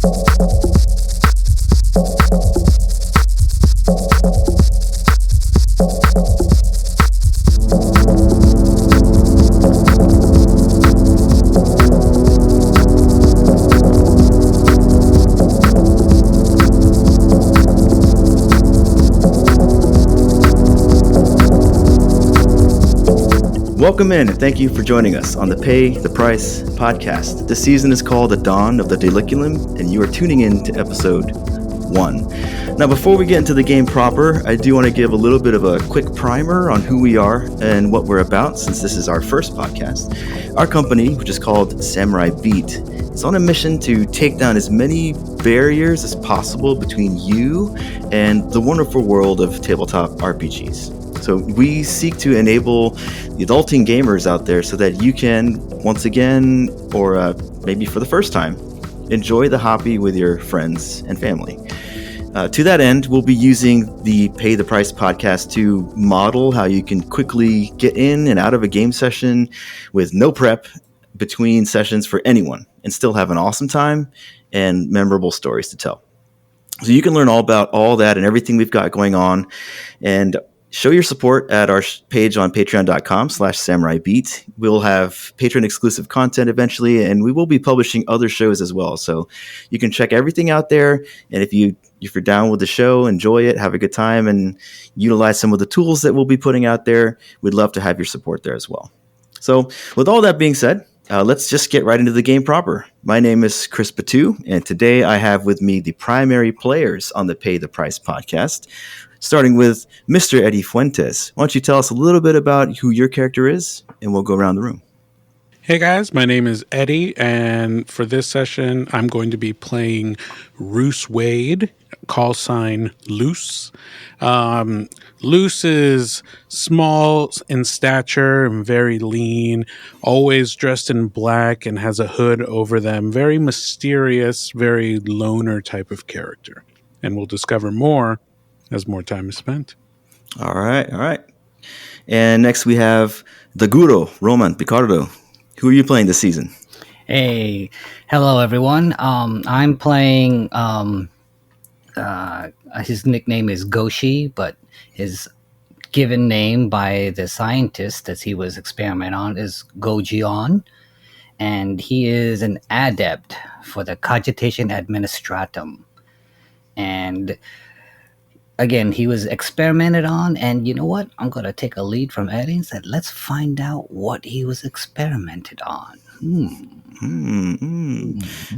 Welcome in, and thank you for joining us on the Pay the Price podcast. This season is called The Dawn of the Diliculum, and you are tuning in to episode 1. Now, before we get into the game proper, I do want to give a little bit of a quick primer on who we are and what we're about, since this is our first podcast. Our company, which is called Samurai Beat, is on a mission to take down as many barriers as possible between you and the wonderful world of tabletop RPGs. So we seek to enable the adulting gamers out there so that you can, once again, or maybe for the first time, enjoy the hobby with your friends and family. To that end, we'll be using the Pay the Price podcast to model how you can quickly get in and out of a game session with no prep between sessions for anyone and still have an awesome time and memorable stories to tell. So you can learn all about all that and everything we've got going on, and show your support at our page on patreon.com/samuraibeat. We'll have patron exclusive content eventually, and we will be publishing other shows as well. So you can check everything out there. And if you're down with the show, enjoy it, have a good time, and utilize some of the tools that we'll be putting out there, we'd love to have your support there as well. So with all that being said, let's just get right into the game proper. My name is Chris Batu, and today I have with me the primary players on the Pay the Price podcast, starting with Mr. Eddie Fuentes. Why don't you tell us a little bit about who your character is, and we'll go around the room. Hey guys, my name is Eddie, and for this session, I'm going to be playing Roose Wade, call sign Loose. Loose is small in stature and very lean, always dressed in black and has a hood over them. Very mysterious, very loner type of character. And we'll discover more as more time is spent. All right. And next we have the Guru, Roman Picardo. Who are you playing this season? Hey, hello everyone. I'm playing, his nickname is Goshi, but his given name by the scientist that he was experimenting on is Gojion. And he is an adept for the Cogitation Administratum. And again, he was experimented on, and you know what? I'm going to take a lead from Eddie and said, let's find out what he was experimented on.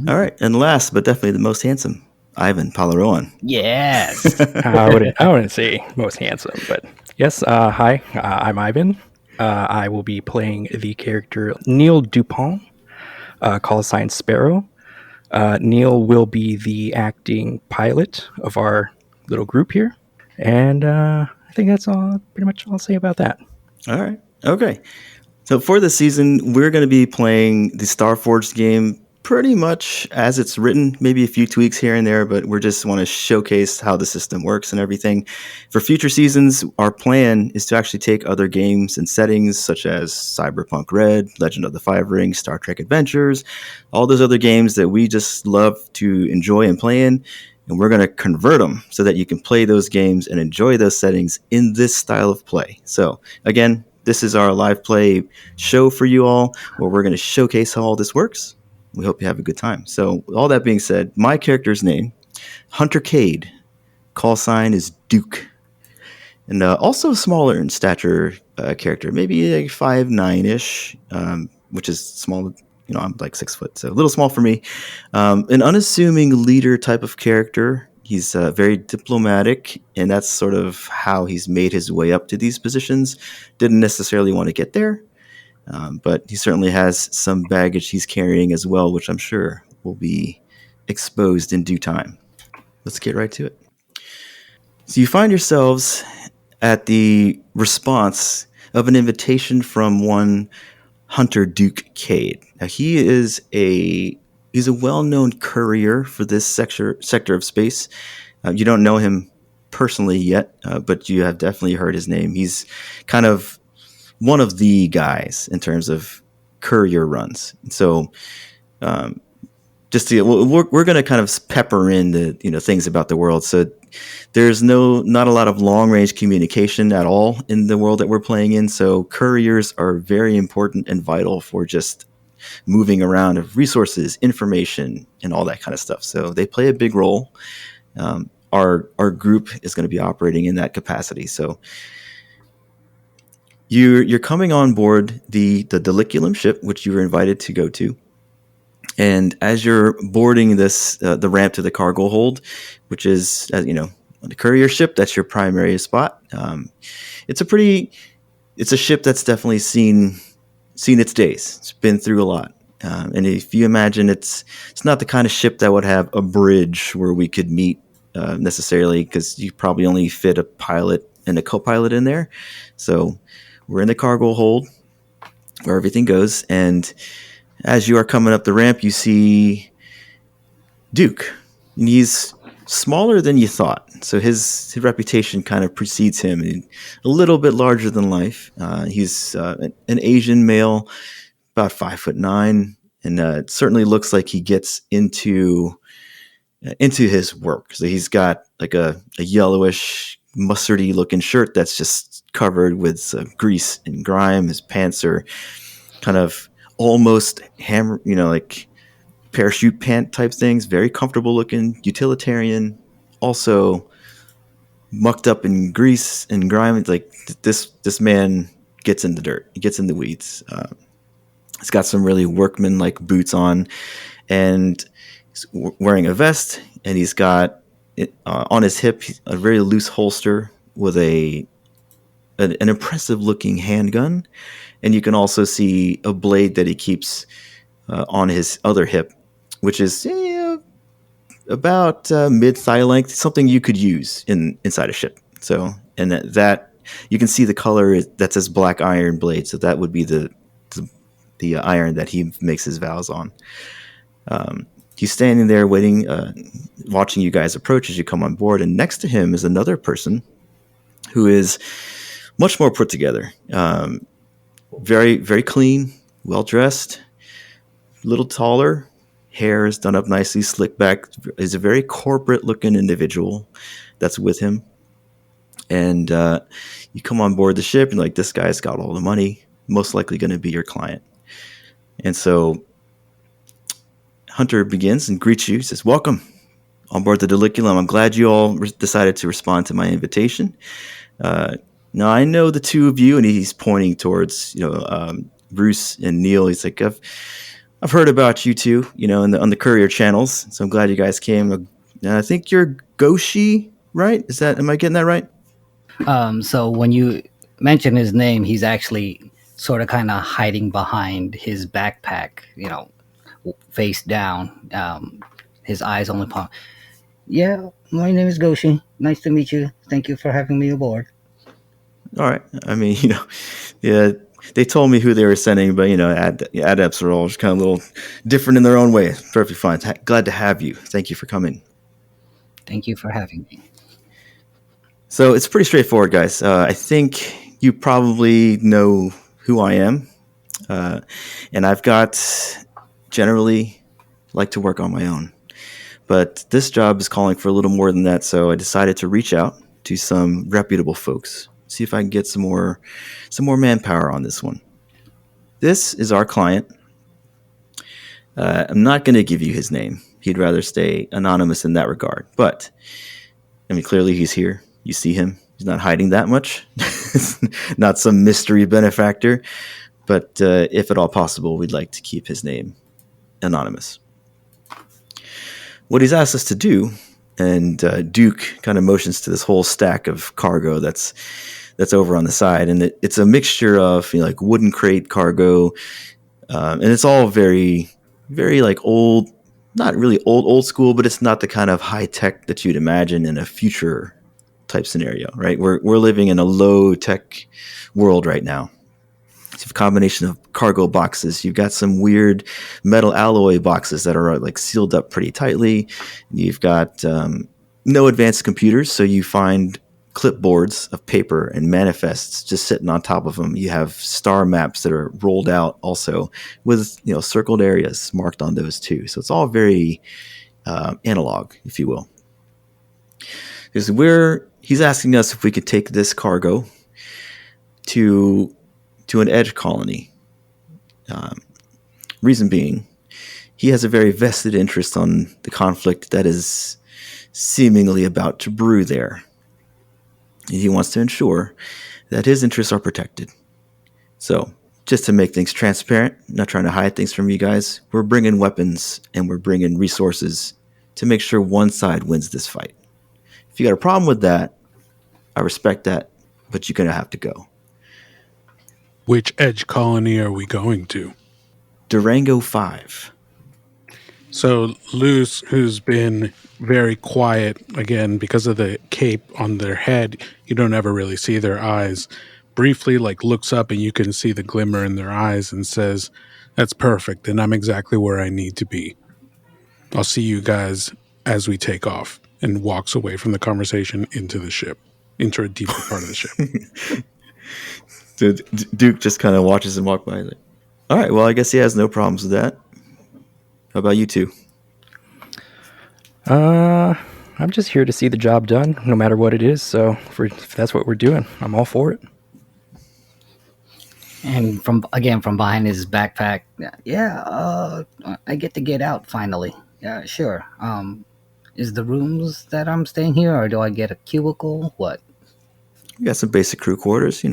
All right, and last but definitely the most handsome, Ivan Palaroan. Yes. I wouldn't say most handsome, but yes. Hi, I'm Ivan. I will be playing the character Neil Dupont, call sign Sparrow. Neil will be the acting pilot of our little group here, and I think that's all pretty much all I'll say about that. All right. Okay. So for this season, we're going to be playing the Starforged game pretty much as it's written, maybe a few tweaks here and there, but we just want to showcase how the system works and everything. For future seasons, our plan is to actually take other games and settings such as Cyberpunk Red, Legend of the Five Rings, Star Trek Adventures, all those other games that we just love to enjoy and play in, and we're going to convert them so that you can play those games and enjoy those settings in this style of play. So again, this is our live play show for you all, where we're going to showcase how all this works. We hope you have a good time. So with all that being said, my character's name, Hunter Cade, call sign is Duke, and also smaller in stature character, maybe like 5'9"-ish, which is small. You know, I'm like 6 foot, so a little small for me. An unassuming leader type of character. He's very diplomatic, and that's sort of how he's made his way up to these positions. Didn't necessarily want to get there, but he certainly has some baggage he's carrying as well, which I'm sure will be exposed in due time. Let's get right to it. So you find yourselves at the response of an invitation from one Hunter Duke Cade. Now he's a well-known courier for this sector of space. You don't know him personally yet, but you have definitely heard his name. He's kind of one of the guys in terms of courier runs. So just to, we're going to kind of pepper in the things about the world. So there's not a lot of long range communication at all in the world that we're playing in. So couriers are very important and vital for just moving around of resources, information, and all that kind of stuff. So they play a big role. Our group is going to be operating in that capacity. So you're coming on board the Diliculum ship, which you were invited to go to. And as you're boarding this, the ramp to the cargo hold, which is, the courier ship, that's your primary spot. It's a ship that's definitely seen its days. It's been through a lot. And if you imagine, it's not the kind of ship that would have a bridge where we could meet necessarily, because you probably only fit a pilot and a co-pilot in there. So we're in the cargo hold where everything goes. And as you are coming up the ramp, you see Duke. And he's smaller than you thought. So his reputation kind of precedes him. A little bit larger than life. He's an Asian male, about 5'9", and it certainly looks like he gets into his work. So he's got like a yellowish, mustardy looking shirt that's just covered with grease and grime. His pants are kind of almost hammer, like parachute pant type things. Very comfortable looking, utilitarian. Also mucked up in grease and grime. It's like this man gets in the dirt. He gets in the weeds. He's got some really workman-like boots on, and he's wearing a vest. And he's got on his hip a very loose holster with an impressive-looking handgun. And you can also see a blade that he keeps on his other hip, which is about mid-thigh length, something you could use inside a ship. So, and that you can see the color that says black iron blade. So that would be the iron that he makes his vows on. He's standing there waiting, watching you guys approach as you come on board. And next to him is another person who is much more put together. Very, very clean, well-dressed, a little taller. Hair is done up nicely, slicked back. He's a very corporate-looking individual that's with him. And you come on board the ship, and like, this guy's got all the money, most likely going to be your client. And so Hunter begins and greets you. He says, "Welcome on board the Diliculum. I'm glad you all decided to respond to my invitation. Now, I know the two of you," and he's pointing towards Bruce and Neil. He's like, I've heard about you two, on the courier channels. So I'm glad you guys came. I think you're Goshi, right? Am I getting that right? So when you mention his name, he's actually sort of kind of hiding behind his backpack, face down, his eyes only palm. Yeah, my name is Goshi. Nice to meet you. Thank you for having me aboard. All right. I mean, yeah, they told me who they were sending, but adepts are all just kind of a little different in their own way. Perfectly fine. Glad to have you. Thank you for coming. Thank you for having me. So it's pretty straightforward, guys. I think you probably know who I am, and I've generally like to work on my own, but this job is calling for a little more than that. So I decided to reach out to some reputable folks. See if I can get some more manpower on this one. This is our client. I'm not going to give you his name. He'd rather stay anonymous in that regard. But, I mean, clearly he's here. You see him. He's not hiding that much. Not some mystery benefactor. But if at all possible, we'd like to keep his name anonymous. What he's asked us to do, and Duke kind of motions to this whole stack of cargo that's over on the side, and it's a mixture of like wooden crate cargo, and it's all very, very like old, not really old school, but it's not the kind of high tech that you'd imagine in a future type scenario, right? We're living in a low tech world right now. So you have a combination of cargo boxes. You've got some weird metal alloy boxes that are like sealed up pretty tightly. You've got no advanced computers, so you find clipboards of paper and manifests just sitting on top of them. You have star maps that are rolled out also with circled areas marked on those too. So it's all very analog, if you will. Because he's asking us if we could take this cargo to an edge colony. Reason being, he has a very vested interest on the conflict that is seemingly about to brew there. And he wants to ensure that his interests are protected. So, just to make things transparent, not trying to hide things from you guys, we're bringing weapons and we're bringing resources to make sure one side wins this fight. If you got a problem with that, I respect that, but you're going to have to go. Which edge colony are we going to? Durango 5. So Luz, who's been very quiet, again, because of the cape on their head, you don't ever really see their eyes, briefly looks up and you can see the glimmer in their eyes and says, "That's perfect, and I'm exactly where I need to be. I'll see you guys as we take off," and walks away from the conversation into the ship, into a deeper part of the ship. So Duke just kind of watches him walk by. He's like, all right, well, I guess he has no problems with that. How about you two? I'm just here to see the job done, no matter what it is. So if that's what we're doing, I'm all for it. And from behind his backpack, I get to get out finally. Yeah, sure. Is the rooms that I'm staying here, or do I get a cubicle? What? We got some basic crew quarters,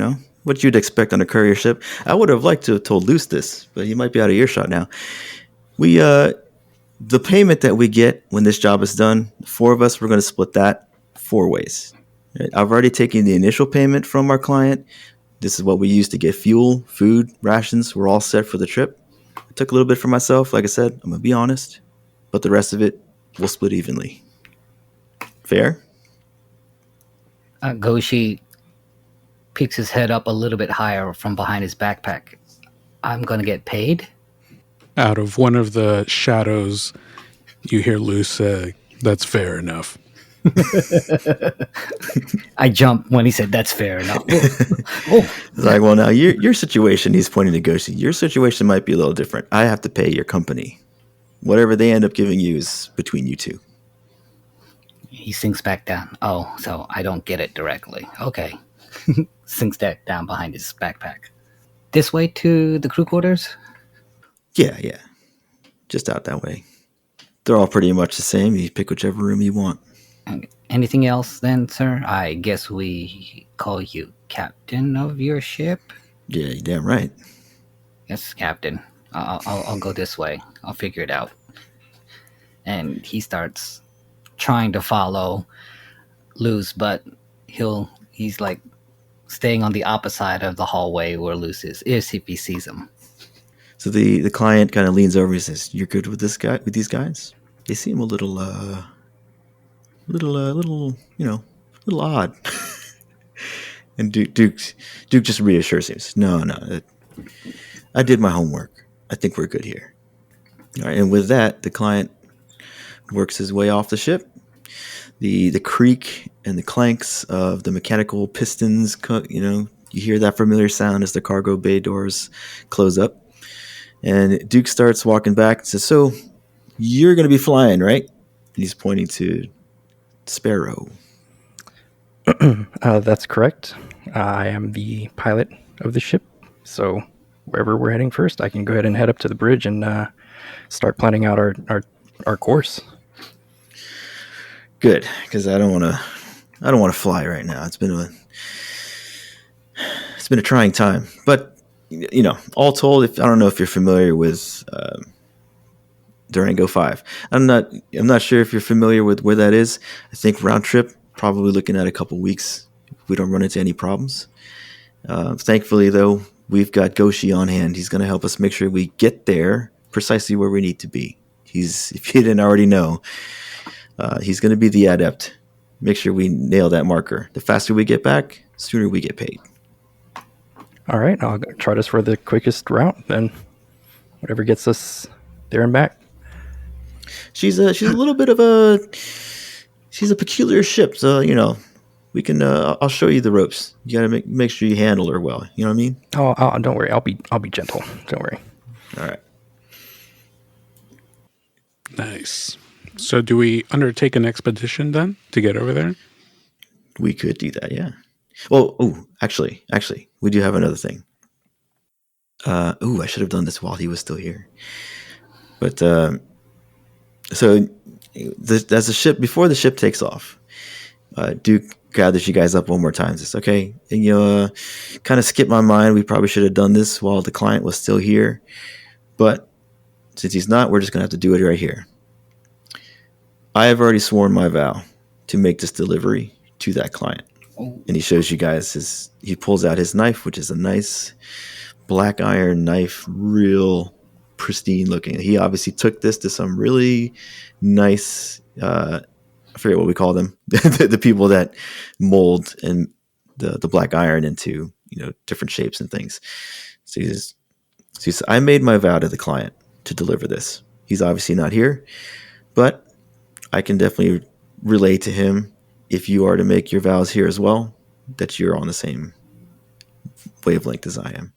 what you'd expect on a courier ship. I would have liked to have told Luce this, but he might be out of earshot now. We, the payment that we get when this job is done, 4 of us, we're going to split that 4 ways. Right? I've already taken the initial payment from our client. This is what we use to get fuel, food, rations. We're all set for the trip. I took a little bit for myself. Like I said, I'm going to be honest, but the rest of it, we'll split evenly. Fair? Goshi peeks his head up a little bit higher from behind his backpack. I'm going to get paid? Out of one of the shadows, you hear Luz say, "That's fair enough." I jumped when he said, "That's fair enough." It's like, well, now your situation, he's pointing to Goshi, your situation might be a little different. I have to pay your company. Whatever they end up giving you is between you two. He sinks back down. Oh, so I don't get it directly. Okay. Sinks that down behind his backpack. This way to the crew quarters? Yeah. Just out that way. They're all pretty much the same. You pick whichever room you want. Anything else then, sir? I guess we call you captain of your ship? Yeah, you're damn right. Yes, captain. I'll go this way. I'll figure it out. And he starts trying to follow Luz, but he's like staying on the opposite side of the hallway where Luz is, if he sees him. So the client kind of leans over and says, "You're good with these guys? They seem a little odd." And Duke just reassures him. No, I did my homework. I think we're good here. All right, and with that, the client works his way off the ship. The creak and the clanks of the mechanical pistons, you hear that familiar sound as the cargo bay doors close up. And Duke starts walking back and says, "So, you're going to be flying, right?" And he's pointing to Sparrow. That's correct. I am the pilot of the ship. So wherever we're heading first, I can go ahead and head up to the bridge and start planning out our course. Good, because I don't want to fly right now. It's been a trying time, but all told, I don't know if you're familiar with Durango 5. I'm not sure if you're familiar with where that is. I think round trip, probably looking at a couple weeks if we don't run into any problems. Thankfully, though, we've got Goshi on hand. He's going to help us make sure we get there precisely where we need to be. If you didn't already know, he's going to be the adept. Make sure we nail that marker. The faster we get back, the sooner we get paid. All right, I'll chart us for the quickest route, then whatever gets us there and back. She's a little bit of she's a peculiar ship, so We can. I'll show you the ropes. You gotta make sure you handle her well. You know what I mean? Oh, don't worry. I'll be gentle. Don't worry. All right. Nice. So do we undertake an expedition then to get over there? We could do that. Yeah. Well, actually, we do have another thing. I should have done this while he was still here. But so as the ship before the ship takes off, Duke gathers you guys up one more time. It's okay, and kind of skipped my mind. We probably should have done this while the client was still here, but since he's not, we're just gonna have to do it right here. I have already sworn my vow to make this delivery to that client, and he shows you guys he pulls out his knife, which is a nice black iron knife, real pristine looking. He obviously took this to some really nice, I forget what we call them, the people that mold and the black iron into different shapes and things. So he says, I made my vow to the client to deliver this. He's obviously not here, but I can definitely relay to him, if you are to make your vows here as well, that you're on the same wavelength as I am.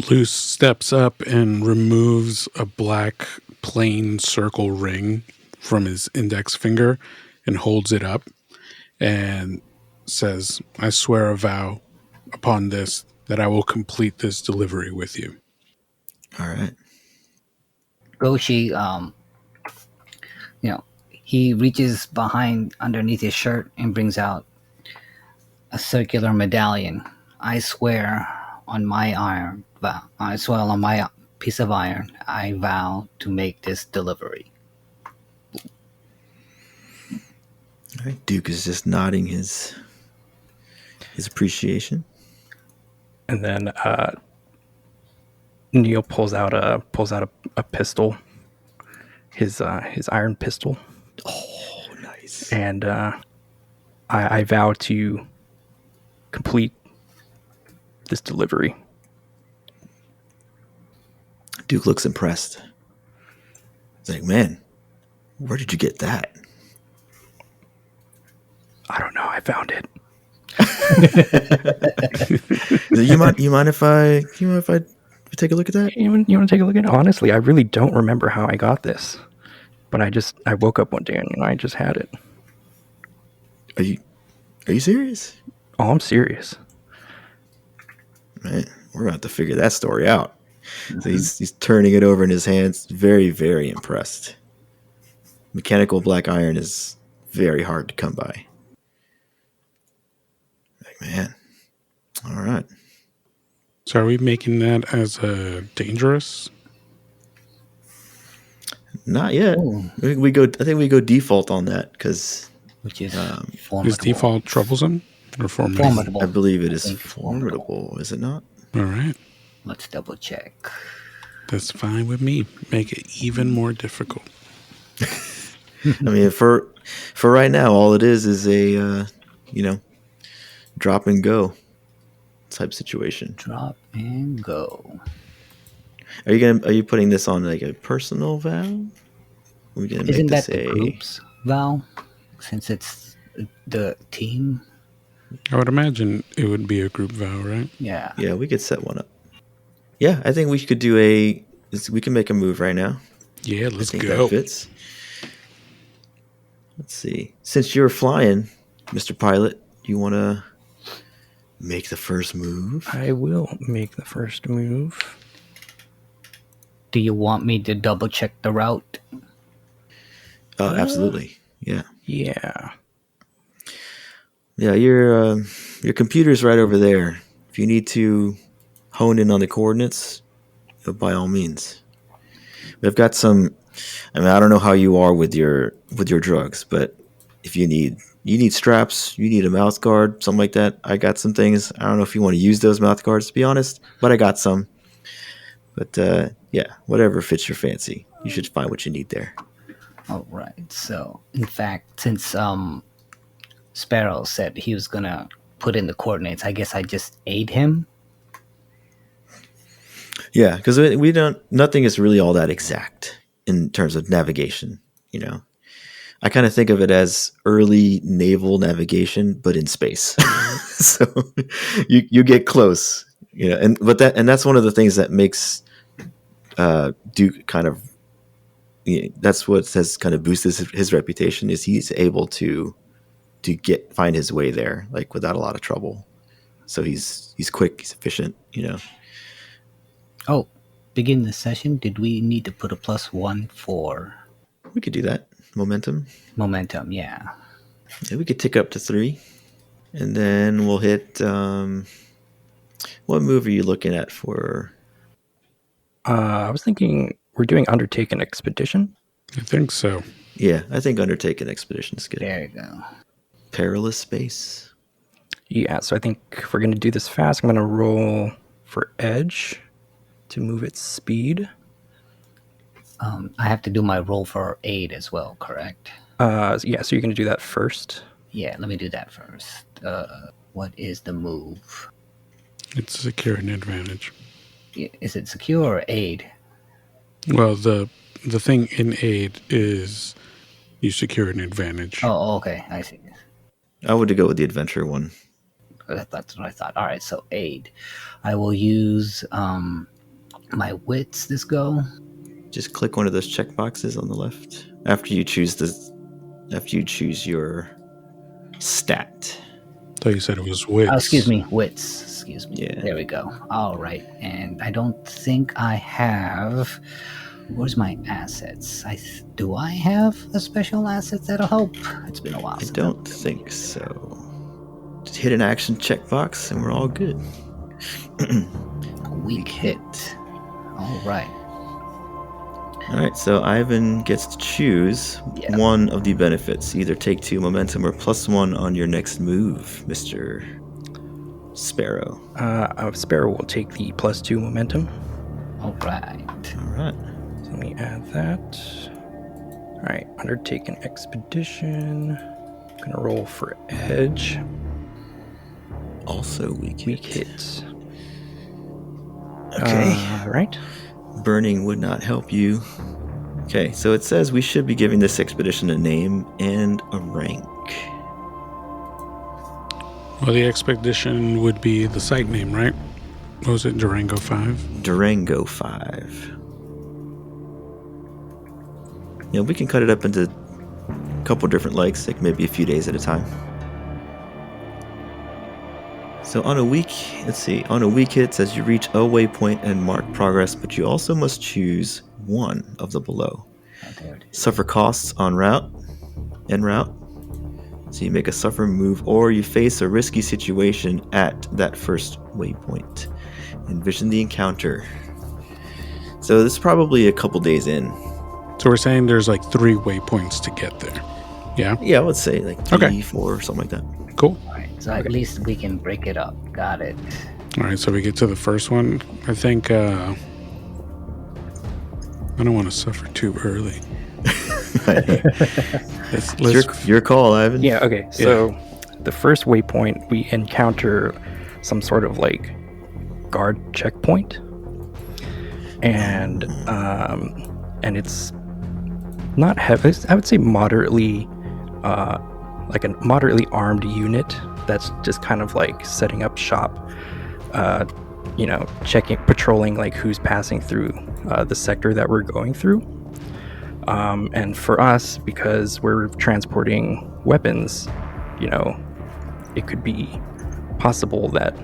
Luce steps up and removes a black plain circle ring from his index finger and holds it up and says, I swear a vow upon this that I will complete this delivery with you. All right. Goshi, he reaches behind underneath his shirt and brings out a circular medallion. I swear on my iron vow. I swear on my piece of iron. I vow to make this delivery. All right. Duke is just nodding his appreciation. And then Neil pulls out a pistol, his iron pistol. Oh, nice. And I vow to complete this delivery. Duke looks impressed. He's like, man, where did you get that? I don't know. I found it. You mind if I take a look at that? You want to take a look at it? Honestly, I really don't remember how I got this, but I woke up one day and I just had it. Are you serious? Oh, I'm serious. Man, we're gonna have to figure that story out. So he's turning it over in his hands, very, very impressed. Mechanical black iron is very hard to come by. Like, man, all right. So are we making that as a dangerous? Not yet. Ooh. We go. I think we go default on that because Which is Is default troublesome or formidable? formidable. I believe it I is think formidable. Is it not? All right. Let's double check. That's fine with me. Make it even more difficult. I mean, for right now, all it is a drop and go type situation. Drop and go. Are you putting this on like a personal vow? Are we gonna Isn't make that this the group's vow? Since it's the team? I would imagine it would be a group vow, right? Yeah. Yeah, we could set one up. Yeah, I think we could do we can make a move right now. Yeah, I let's think go. that fits. Let's see. Since you're flying, Mr. Pilot, you want to make the first move? I will make the first move. Do you want me to double check the route? Absolutely. Yeah. Yeah. Yeah, your computer's right over there. If you need to hone in on the coordinates, by all means. We've got some. I mean, I don't know how you are with your drugs, but if you need straps, you need a mouth guard, something like that. I got some things. I don't know if you want to use those mouth guards, to be honest, but I got some. But yeah, whatever fits your fancy. You should find what you need there. All right. So, in fact, since Sparrow said he was gonna put in the coordinates, I guess I just aid him. Yeah, because we don't. Nothing is really all that exact in terms of navigation. I kind of think of it as early naval navigation, but in space. So you get close, and that's one of the things that makes Duke kind of, that's what has kind of boosted his reputation, is he's able to find his way there like without a lot of trouble. So he's quick, he's efficient, Oh, begin the session. Did we need to put a +1 for We could do that. Momentum. momentum? Yeah. Yeah, we could tick up to 3, and then we'll hit. What move are you looking at for? I was thinking we're doing Undertaken Expedition. I think so. Yeah, I think Undertaken Expedition is good. There you go. Perilous Space. Yeah, so I think if we're going to do this fast, I'm going to roll for Edge to move its speed. I have to do my roll for aid as well, correct? Yeah, so you're going to do that first. Yeah, let me do that first. What is the move? It's secure an advantage. Is it secure or aid? Well, the thing in aid is you secure an advantage. Oh, okay. I see. I would go with the adventure one. That's what I thought. All right, so aid. I will use my wits this go. Just click one of those check boxes on the left after you choose your stat. I thought you said it was wits. Oh, excuse me, wits. Excuse me. Yeah. There we go. All right, and I don't think I have. Where's my assets? Do I have a special asset that'll help? It's been a while. I don't think so. Just hit an action checkbox and we're all good. Weak hit. All right. All right, so Ivan gets to choose one of the benefits. Either take 2 momentum or +1 on your next move, Mr. Sparrow. Sparrow will take the +2 momentum. All right. All right. So let me add that. All right, Undertaken Expedition. I'm going to roll for Edge. Also weak hit. Okay. All right. Burning would not help you. Okay, so it says we should be giving this expedition a name and a rank. Well, the expedition would be the site name, right? What was it, Durango 5? Durango 5. Yeah, we can cut it up into a couple different legs, like maybe a few days at a time. So on a weak hit, it says you reach a waypoint and mark progress, but you also must choose one of the below. Suffer costs en route. So you make a suffer move, or you face a risky situation at that first waypoint. Envision the encounter. So this is probably a couple days in. So we're saying there's like 3 waypoints to get there. Yeah? Yeah, let's say like 3, 4, something like that. Cool. All right. So at least we can break it up. Got it. All right, so we get to the first one. I think I don't want to suffer too early. It's your call, Ivan. Yeah, okay. So the first waypoint, we encounter some sort of like guard checkpoint. And it's not heavy. I would say moderately, like a moderately armed unit that's just kind of like setting up shop, patrolling like who's passing through the sector that we're going through. And for us, because we're transporting weapons, it could be possible that,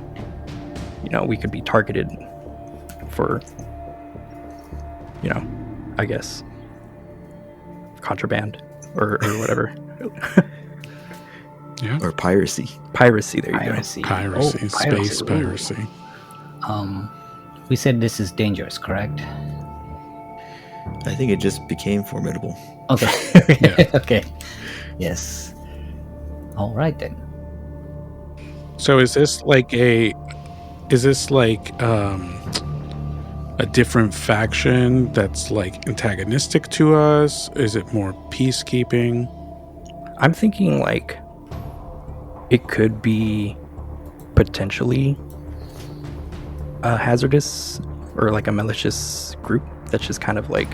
we could be targeted for, I guess, contraband or whatever. Yeah. Or piracy. Piracy, there you Piracy. Piracy, Oh, space Ooh. piracy. We said this is dangerous, correct? I think it just became formidable. Okay. Yeah. Okay. Yes. All right then. So is this like a different faction that's like antagonistic to us? Is it more peacekeeping? I'm thinking like it could be potentially a hazardous or like a malicious group that's just kind of like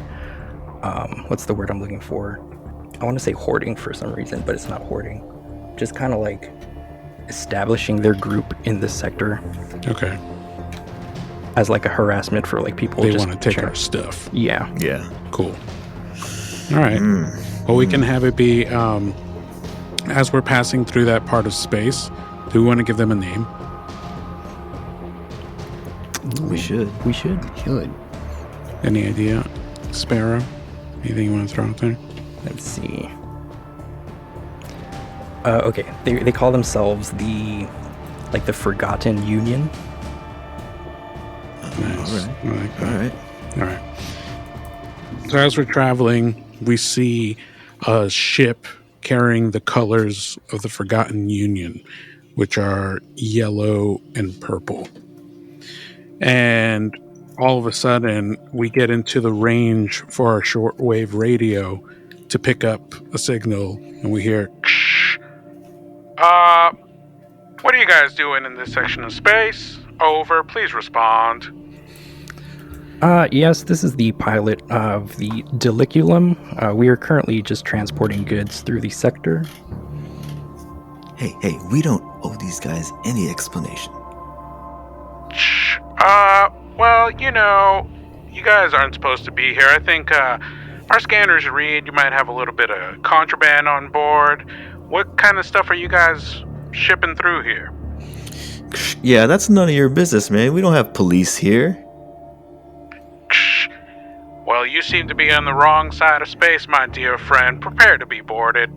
what's the word I'm looking for? I want to say hoarding for some reason, but it's not hoarding. Just kind of like establishing their group in this sector Okay. as like a harassment for like people. They just want to take trying- our stuff. Yeah. Yeah. Cool. All right. Well, we can have it be as we're passing through that part of space. Do we want to give them a name? We should. We should. Good. Any idea? Sparrow? Anything you want to throw out there? Let's see. Okay, they call themselves the Forgotten Union. Nice. All right. I like that. All right. All right. So as we're traveling, we see a ship carrying the colors of the Forgotten Union, which are yellow and purple. And all of a sudden, we get into the range for our shortwave radio to pick up a signal, and we hear, what are you guys doing in this section of space? Over, please respond. Yes, this is the pilot of the Diliculum. We are currently just transporting goods through the sector. Hey, we don't owe these guys any explanation. Well, you know, you guys aren't supposed to be here. I think, our scanners read you might have a little bit of contraband on board. What kind of stuff are you guys shipping through here? Yeah, that's none of your business, man. We don't have police here. Well, you seem to be on the wrong side of space, my dear friend. Prepare to be boarded.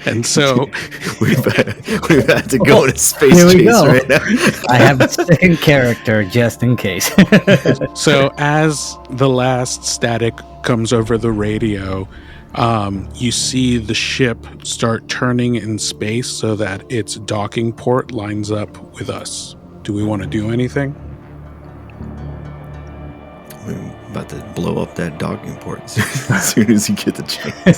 And so we've had to go in a space Here we chase go. right now. I have a second character just in case. So as the last static comes over the radio, you see the ship start turning in space so that its docking port lines up with us. Do we want to do anything? We're about to blow up that docking port as soon as you get the chance.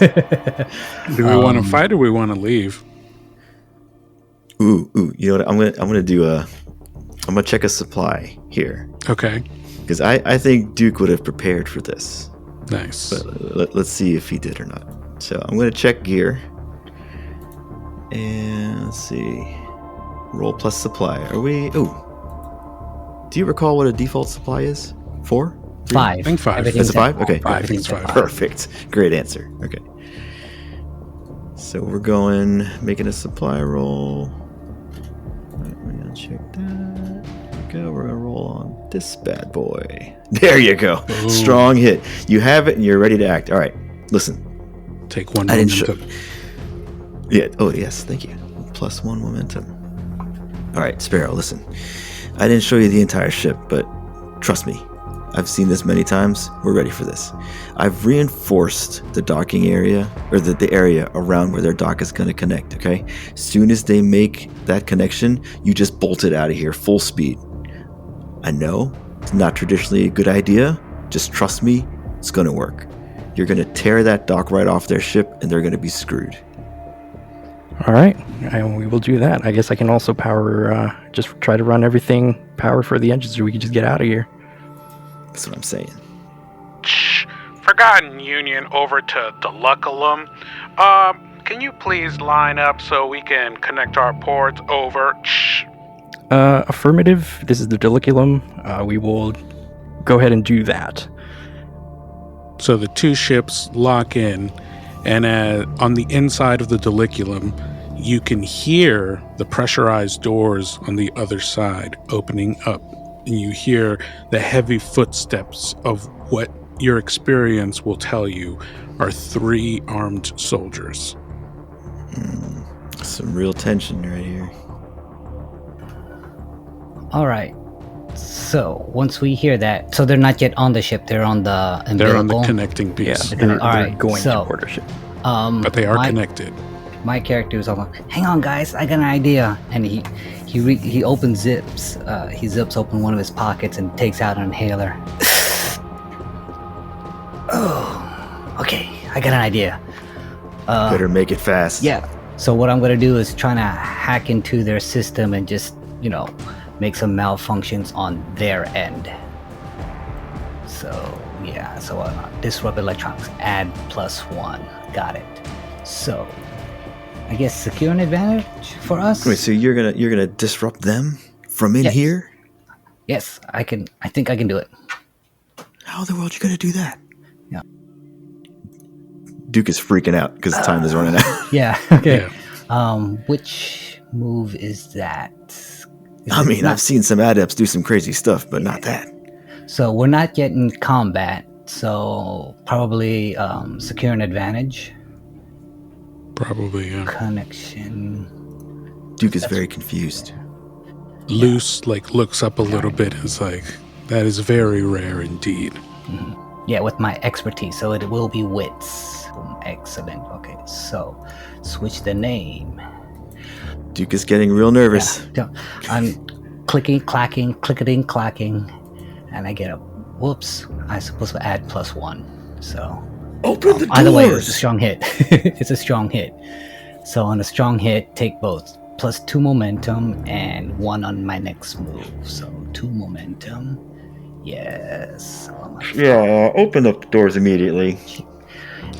Do we want to fight or we want to leave? Ooh, you know what? I'm gonna check a supply here Okay. because I think Duke would have prepared for this. Nice. But let's see if he did or not. So I'm gonna check gear, and let's see. Roll plus supply. Are we? Oh, do you recall what a default supply is? 4? 3? 5. I think 5. Everything's Is it 5? at Okay. I think it's 5. Perfect. Great answer. Okay. So we're making a supply roll. We're gonna check that. There we go. We're gonna roll on this bad boy. There you go. Ooh. Strong hit. You have it and you're ready to act. All right. Listen. Take one I didn't show. momentum. Yeah. Oh, yes. Thank you. +1 momentum. All right, Sparrow, listen. I didn't show you the entire ship, but trust me. I've seen this many times. We're ready for this. I've reinforced the docking area, or the area around where their dock is going to connect, okay? As soon as they make that connection, you just bolt it out of here full speed. I know it's not traditionally a good idea. Just trust me, it's going to work. You're going to tear that dock right off their ship, and they're going to be screwed. All right, we will do that. I guess I can also just try to run everything power for the engines so we can just get out of here. That's what I'm saying. Forgotten Union over to Diliculum. Can you please line up so we can connect our ports over? Affirmative. This is the Diliculum. We will go ahead and do that. So the two ships lock in, and on the inside of the Diliculum, you can hear the pressurized doors on the other side opening up, and you hear the heavy footsteps of what your experience will tell you are 3 armed soldiers. Some real tension right here. All right. So once we hear that, so they're not yet on the ship. They're on the umbilical. They're on the connecting piece, They're All right, going so- to board a ship. but they are connected. My character is all like, "Hang on, guys, I got an idea." And he opens zips. He zips open one of his pockets and takes out an inhaler. Oh, okay, I got an idea. Better make it fast. Yeah. So what I'm gonna do is trying to hack into their system and just, make some malfunctions on their end. So yeah, So disrupt electronics, add +1. Got it. So I guess secure an advantage for us. Wait, so you're gonna disrupt them from in Yes. here? Yes, I can. I think I can do it. How in the world you gonna do that? Yeah. Duke is freaking out because time is running out. Yeah. Okay. Yeah. Which move is that? I mean, I've seen some adepts do some crazy stuff, but not that. So we're not yet in combat. So probably secure an advantage. Probably, yeah. Connection. Duke is very confused. Luce, like, looks up a little bit and is like, that is very rare indeed. Yeah, with my expertise. So it will be wits. Excellent. Okay, so switch the name. Duke is getting real nervous. Yeah, I'm clicking, clacking, clicketing, clacking, and I get a whoops. I'm supposed to add +1. So Open the doors! either way, it's a strong hit. It's a strong hit. So on a strong hit, take both. +2 momentum and 1 on my next move. So 2 momentum. Yes. Yeah, open up the doors immediately.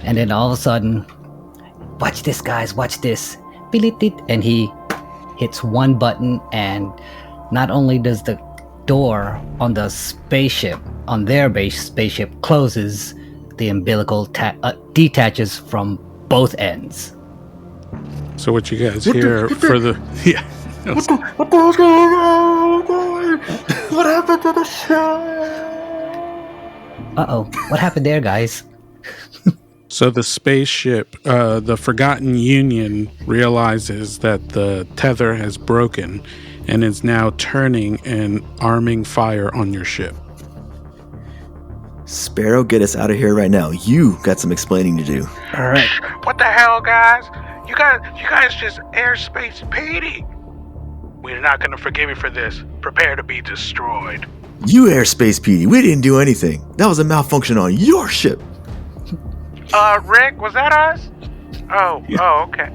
And then all of a sudden, watch this, guys, watch this. And he hits one button, and not only does the door on the spaceship, on their base spaceship, closes, the umbilical detaches from both ends. So what you guys hear for the... Yeah. What the hell's going on? What happened to the show? Uh-oh, what happened there, guys? So the spaceship, the Forgotten Union, realizes that the tether has broken and is now turning and arming fire on your ship. Sparrow, get us out of here right now. You got some explaining to do. All right. What the hell, guys? You guys just airspace Petey. We're not gonna forgive you for this. Prepare to be destroyed. You airspace PD. We didn't do anything. That was a malfunction on your ship. Rick, was that us? Oh, okay.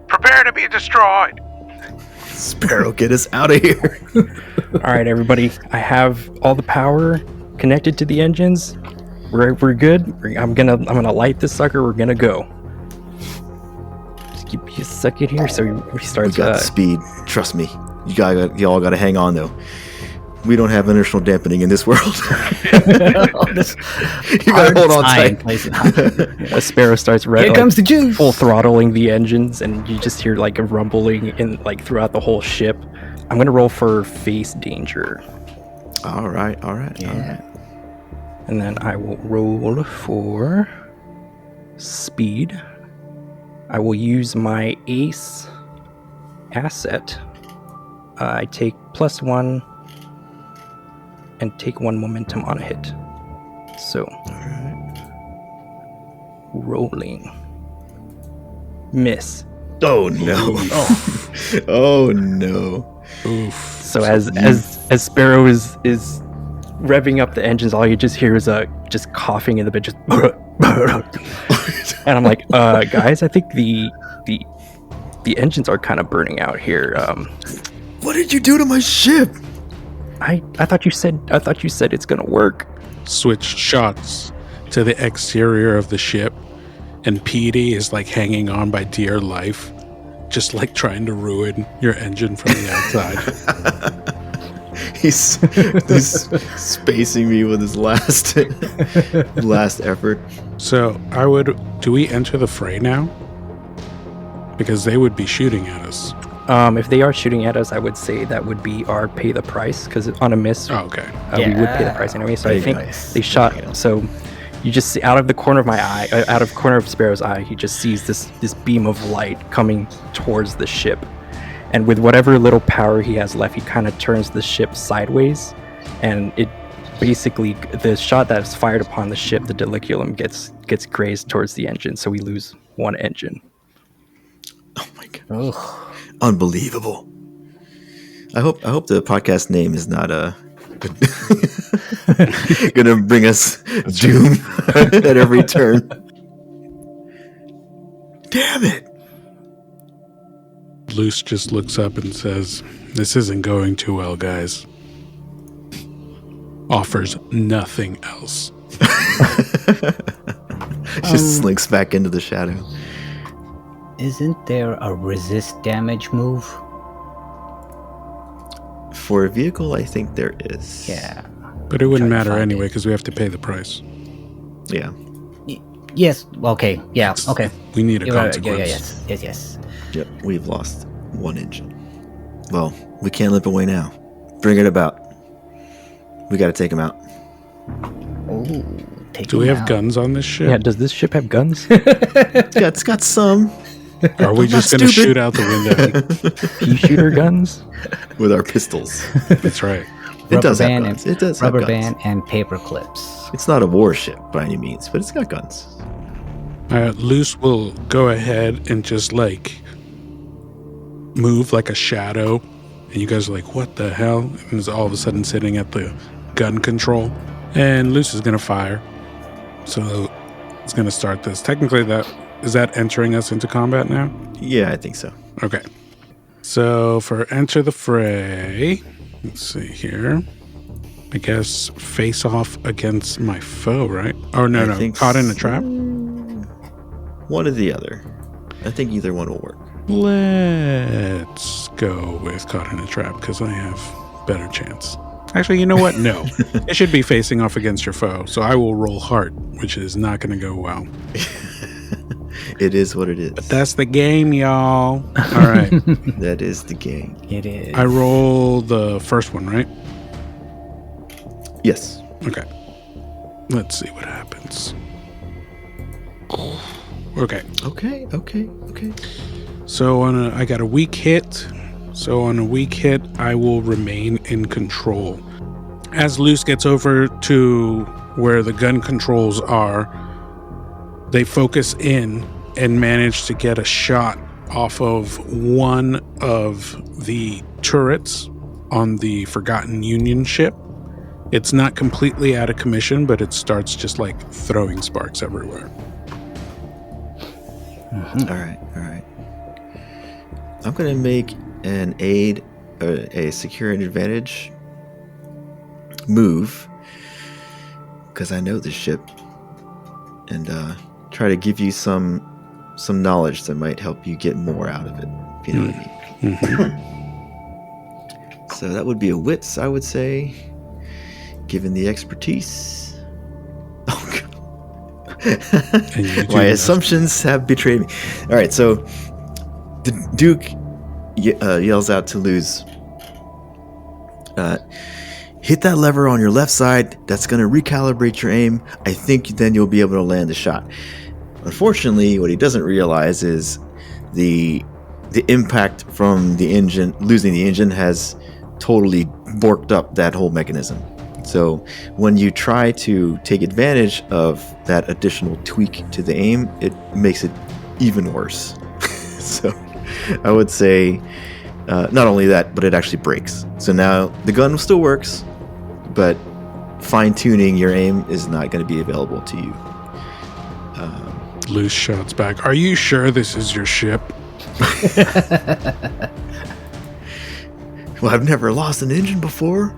Prepare to be destroyed. Sparrow, get us out of here. All right, everybody. I have all the power connected to the engines. We're good. I'm gonna light this sucker. We're gonna go. Just give me a second here. So we start. We got the speed. Trust me. Y'all gotta hang on though. We don't have inertial dampening in this world. You gotta hold on tight. A Sparrow starts Here comes the juice. full throttling the engines, and you just hear like a rumbling in like throughout the whole ship. I'm gonna roll for face danger. All right. Yeah. And then I will roll for speed. I will use my ace asset. I take +1 and take 1 momentum on a hit. So, rolling. Miss. Oh no. Oh no. Oof. So as Sparrow is revving up the engines, all you just hear is just coughing in the bit, just and I'm like, guys, I think the engines are kind of burning out here. What did you do to my ship? I thought you said it's gonna work. Switch shots to the exterior of the ship, and Petey is like hanging on by dear life, just like trying to ruin your engine from the outside. He's spacing me with his last effort. So do we enter the fray now? Because they would be shooting at us. If they are shooting at us, I would say that would be our pay the price, because on a miss, Oh, okay. we would pay the price anyway. So I think Nice. they shot. So you just see out of the corner of my eye, out of corner of Sparrow's eye, he just sees this beam of light coming towards the ship, and with whatever little power he has left, he kind of turns the ship sideways, and it basically, the shot that is fired upon the ship, the Diliculum, gets grazed towards the engine, so we lose 1 engine. Oh my god. Unbelievable. I hope the podcast name is not gonna bring us doom at every turn. Damn it. Luce just looks up and says, "This isn't going too well, guys." offers nothing else. Just slinks back into the shadow. Isn't there a resist damage move? For a vehicle, I think there is. Yeah. But it wouldn't Try to matter find anyway it. because we have to pay the price. Yeah. Yes. Okay. Yeah. Okay. We need a You're right. consequence. Yeah, yes. Yep. We've lost one engine. Well, we can't limp away now. Bring it about. We got to take him out. Oh, take Do we him have out. guns on this ship? Yeah, does this ship have guns? It's got some. Are we just going to shoot out the window? Pea shooter guns? With our pistols. That's right. It does have band guns. and- It does have Rubber guns. band and paper clips. It's not a warship by any means, but it's got guns. Luce will go ahead and just like move like a shadow, and you guys are like, what the hell? And is all of a sudden sitting at the gun control, and Luce is going to fire. So it's going to start this. Technically, is that entering us into combat now? Yeah, I think so. Okay. So for enter the fray, let's see here. I guess face off against my foe, right? Oh, no, I think caught in a trap? One or the other. I think either one will work. Let's go with caught in a trap because I have better chance. Actually, you know what? No. It should be facing off against your foe. So I will roll heart, which is not going to go well. It is what it is. But that's the game, y'all. All right. That is the game. It is. I roll the first one, right? Yes. Okay. Let's see what happens. Okay. Okay. So I got a weak hit. So on a weak hit, I will remain in control. As Luce gets over to where the gun controls are, they focus in and manage to get a shot off of one of the turrets on the Forgotten Union ship. It's not completely out of commission, but it starts just like throwing sparks everywhere. All right. I'm going to make an aid, a secure and advantage move, because I know this ship, and try to give you some knowledge that might help you get more out of it, if you know what I mean. Mm-hmm. So that would be a wits, I would say, given the expertise. Oh, God. And you do My that. assumptions have betrayed me. All right, so the Duke yells out to Luz, hit that lever on your left side. That's going to recalibrate your aim. I think then you'll be able to land the shot. Unfortunately, what he doesn't realize is the impact from the engine, losing the engine, has totally borked up that whole mechanism. So when you try to take advantage of that additional tweak to the aim, it makes it even worse. So I would say not only that, but it actually breaks. So now the gun still works, but fine-tuning your aim is not going to be available to you. Luce shouts back, "Are you sure this is your ship?" Well, I've never lost an engine before.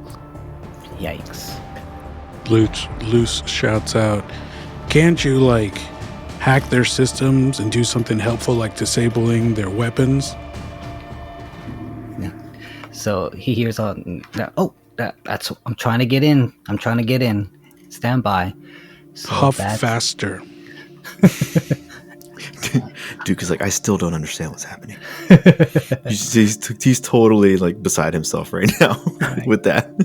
Yikes. Luce shouts out, "Can't you, like, hack their systems and do something helpful like disabling their weapons?" So he hears on that. Oh, that's. I'm trying to get in. Stand by. So Oh, Huff faster. Duke is like, I still don't understand what's happening. he's totally like beside himself right now with that.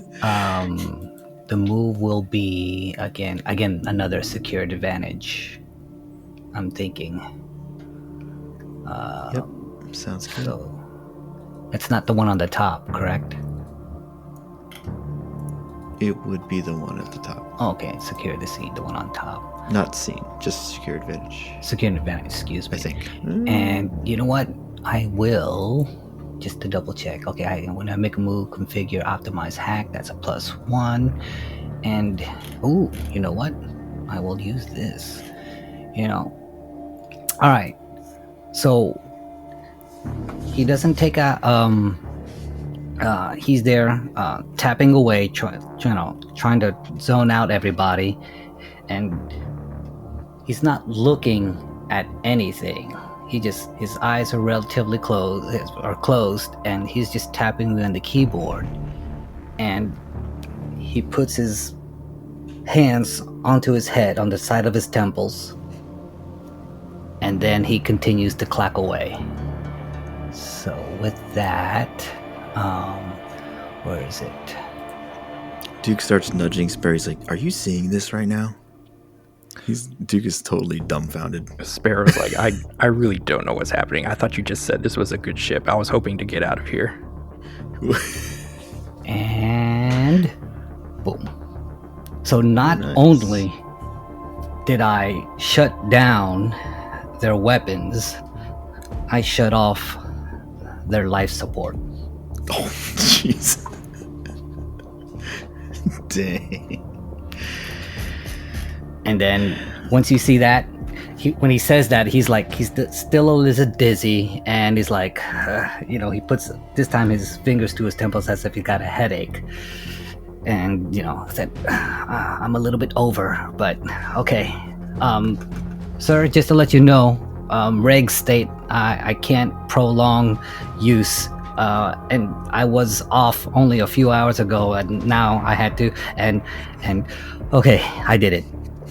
The move will be again another secured advantage. I'm thinking. Yep, sounds good. So it's not the one on the top, correct? It would be the one at the top. Okay, secure the scene, the one on top. Not seen, just secure advantage. Secure advantage, excuse me. I think. And you know what? I will, just to double check. Okay, when I make a move, configure, optimize, hack, that's a +1. And, ooh, you know what? I will use this. All right. So, he doesn't take a He's there tapping away, trying to zone out everybody, and he's not looking at anything. His eyes are relatively closed, and he's just tapping on the keyboard. And he puts his hands onto his head, on the side of his temples, and then he continues to clack away. So with that, where is it? Duke starts nudging Sparrow. He's like, "Are you seeing this right now?" Duke is totally dumbfounded. Sparrow's like, I really don't know what's happening. I thought you just said this was a good ship. I was hoping to get out of here. And boom. So not Nice. only did I shut down their weapons, I shut off their life support. Oh, jeez. Dang. And then once you see that, when he says that, he's like, he's still a little dizzy, and he's like, he puts this time his fingers to his temples as if he got a headache. And, said, I'm a little bit over, but okay. Sir, just to let you know, regs state I can't prolong use. And I was off only a few hours ago, and now I had to, and okay, I did it.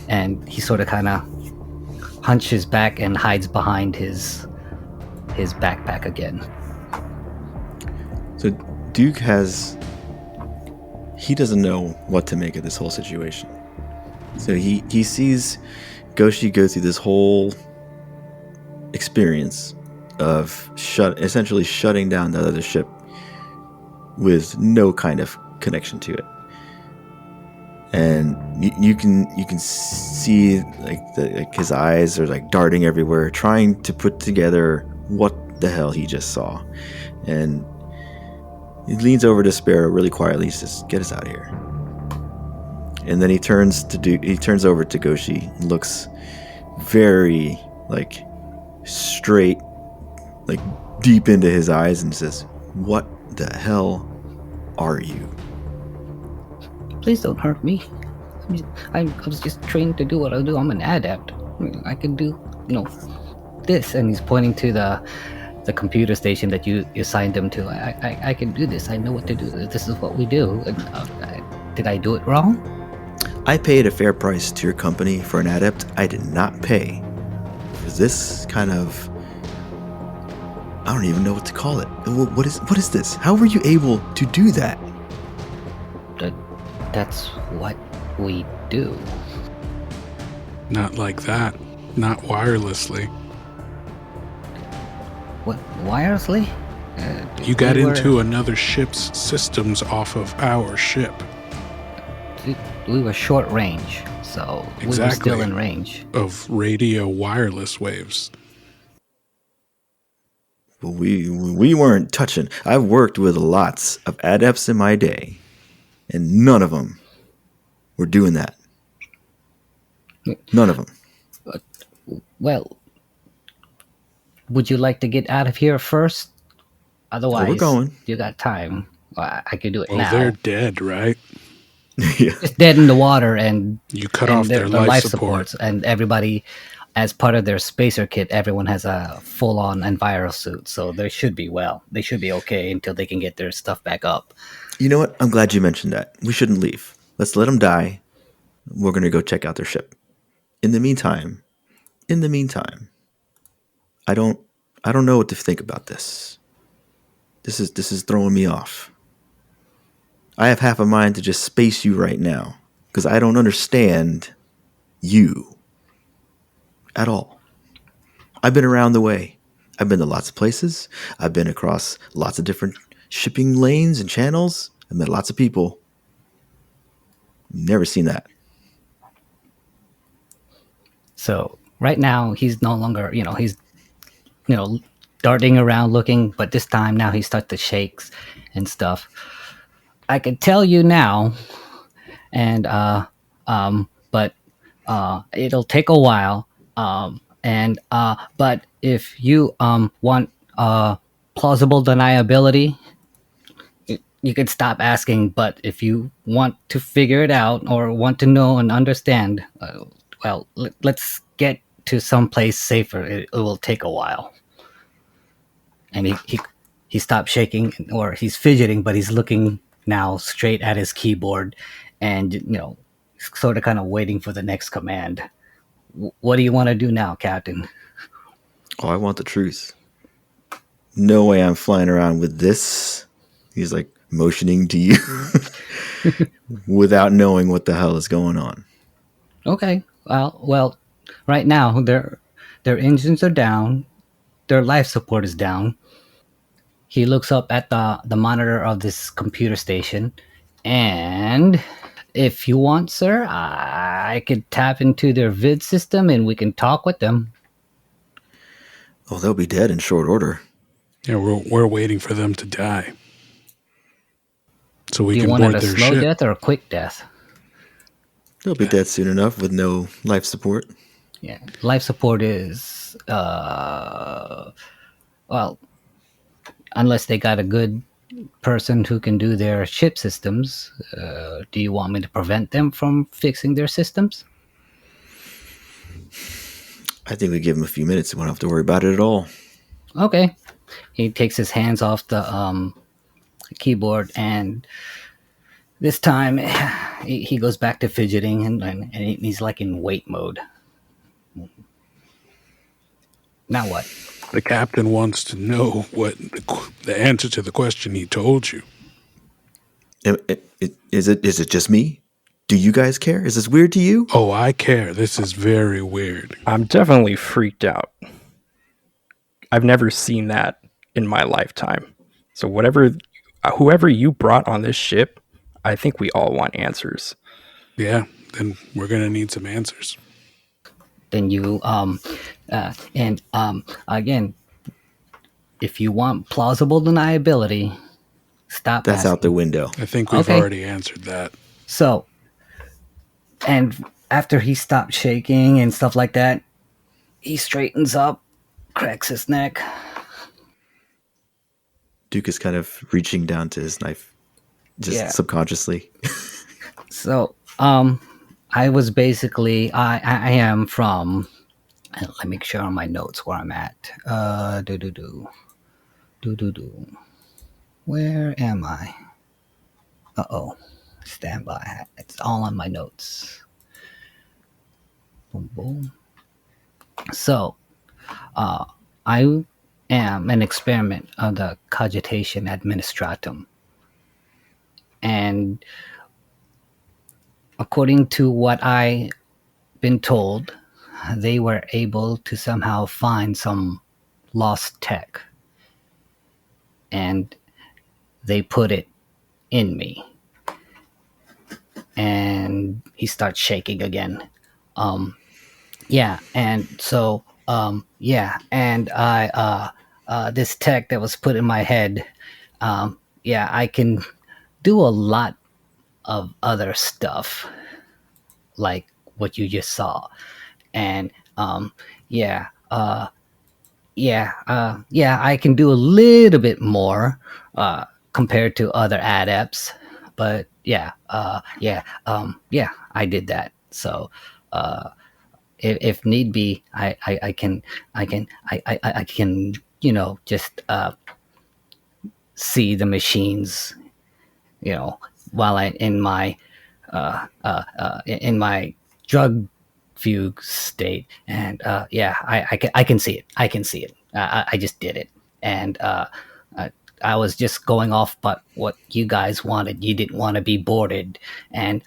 And he sort of kind of hunches back and hides behind his backpack again. So Duke he doesn't know what to make of this whole situation. So he sees Goshi go through this whole experience of essentially shutting down the other ship with no kind of connection to it. And you can see like his eyes are like darting everywhere, trying to put together what the hell he just saw. And he leans over to Sparrow really quietly. He says, "Get us out of here." And then he turns over to Goshi, and looks very like straight, like deep into his eyes, and says, "What the hell are you?" Please don't hurt me. I was just trained to do what I do. I'm an adept. I can do, this. And he's pointing to the computer station that you assigned him to. I can do this. I know what to do. This is what we do. Did I do it wrong? I paid a fair price to your company for an adept. I did not pay for this kind of... I don't even know what to call it. What is this? How were you able to do that? That's what we do. Not like that. Not wirelessly. What, wirelessly? You got into another ship's systems off of our ship. We were short range, so we were still in range. Of radio wireless waves. Well, we weren't touching. I've worked with lots of adepts in my day, and none of them were doing that. None of them. Well, would you like to get out of here first? Otherwise, we're going. You got time. I could do it now. Well, they're dead, right? Yeah. Just dead in the water, and You cut off their life support. and everybody, as part of their spacer kit, everyone has a full-on enviro suit, so they should be okay until they can get their stuff back up. You know what? I'm glad you mentioned that. We shouldn't leave. Let's let them die. We're going to go check out their ship. In the meantime, I don't know what to think about this. This is throwing me off. I have half a mind to just space you right now because I don't understand you at all. I've been around the way. I've been to lots of places. I've been across lots of different shipping lanes and channels. I've met lots of people. Never seen that. So right now he's no longer, he's, darting around looking, but this time now he starts to shake and stuff. I can tell you now, and but it'll take a while. But if you want plausible deniability, you could stop asking, but if you want to figure it out or want to know and understand, let's get to someplace safer. It will take a while. And he stopped shaking, or he's fidgeting, but he's looking now straight at his keyboard, and sort of kind of waiting for the next command. What do you want to do now, Captain? Oh, I want the truth. No way I'm flying around with this. He's like motioning to you without knowing what the hell is going on. Okay. Well, right now their engines are down, their life support is down. He looks up at the monitor of this computer station, and if you want, sir, I could tap into their vid system and we can talk with them. Oh, they'll be dead in short order. Yeah, we're waiting for them to die, so we Do you can want board a their slow ship. death or a quick death? They'll be dead soon enough with no life support. Yeah, life support is unless they got a good person who can do their ship systems. Do you want me to prevent them from fixing their systems? I think we give him a few minutes. We won't have to worry about it at all. Okay. He takes his hands off the keyboard, and this time he goes back to fidgeting, and he's like in wait mode. Now what? The captain wants to know what the answer to the question he told you. Is it just me? Do you guys care? Is this weird to you? Oh, I care. This is very weird. I'm definitely freaked out. I've never seen that in my lifetime. So whoever you brought on this ship, I think we all want answers. Yeah, then we're gonna need some answers. Then you again, if you want plausible deniability, stop. That's asking. out the window. I think we've Okay. already answered that. So, and after he stopped shaking and stuff like that, he straightens up, cracks his neck. Duke is kind of reaching down to his knife, just subconsciously. So, I was basically, I am from, let me make sure on my notes where I'm at. Where am I? Stand by. It's all on my notes. Boom, boom. So, I am an experiment of the cogitation administratum. And according to what I've been told, they were able to somehow find some lost tech. And they put it in me. And he starts shaking again. And so, and I, this tech that was put in my head, I can do a lot of other stuff, like what you just saw. And, I can do a little bit more, compared to other adepts, but I did that. So, if need be, I can, just see the machines, while in my drug fugue state, and I can see it. I can see it. I just did it, and I was just going off, but what you guys wanted. You didn't want to be boarded, and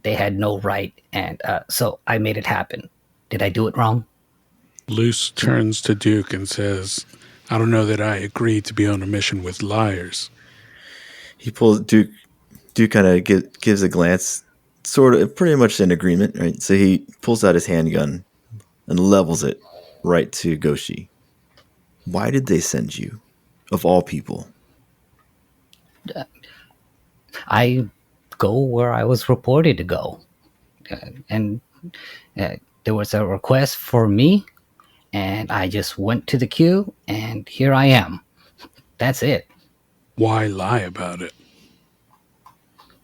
they had no right, and so I made it happen. Did I do it wrong? Luce turns to Duke and says, I don't know that I agree to be on a mission with liars. He pulls Duke kind of gives a glance, sort of pretty much in agreement, right? So he pulls out his handgun and levels it right to Goshi. Why did they send you, of all people? I go where I was reported to go, and there was a request for me, and I just went to the queue, and here I am. That's it. Why lie about it?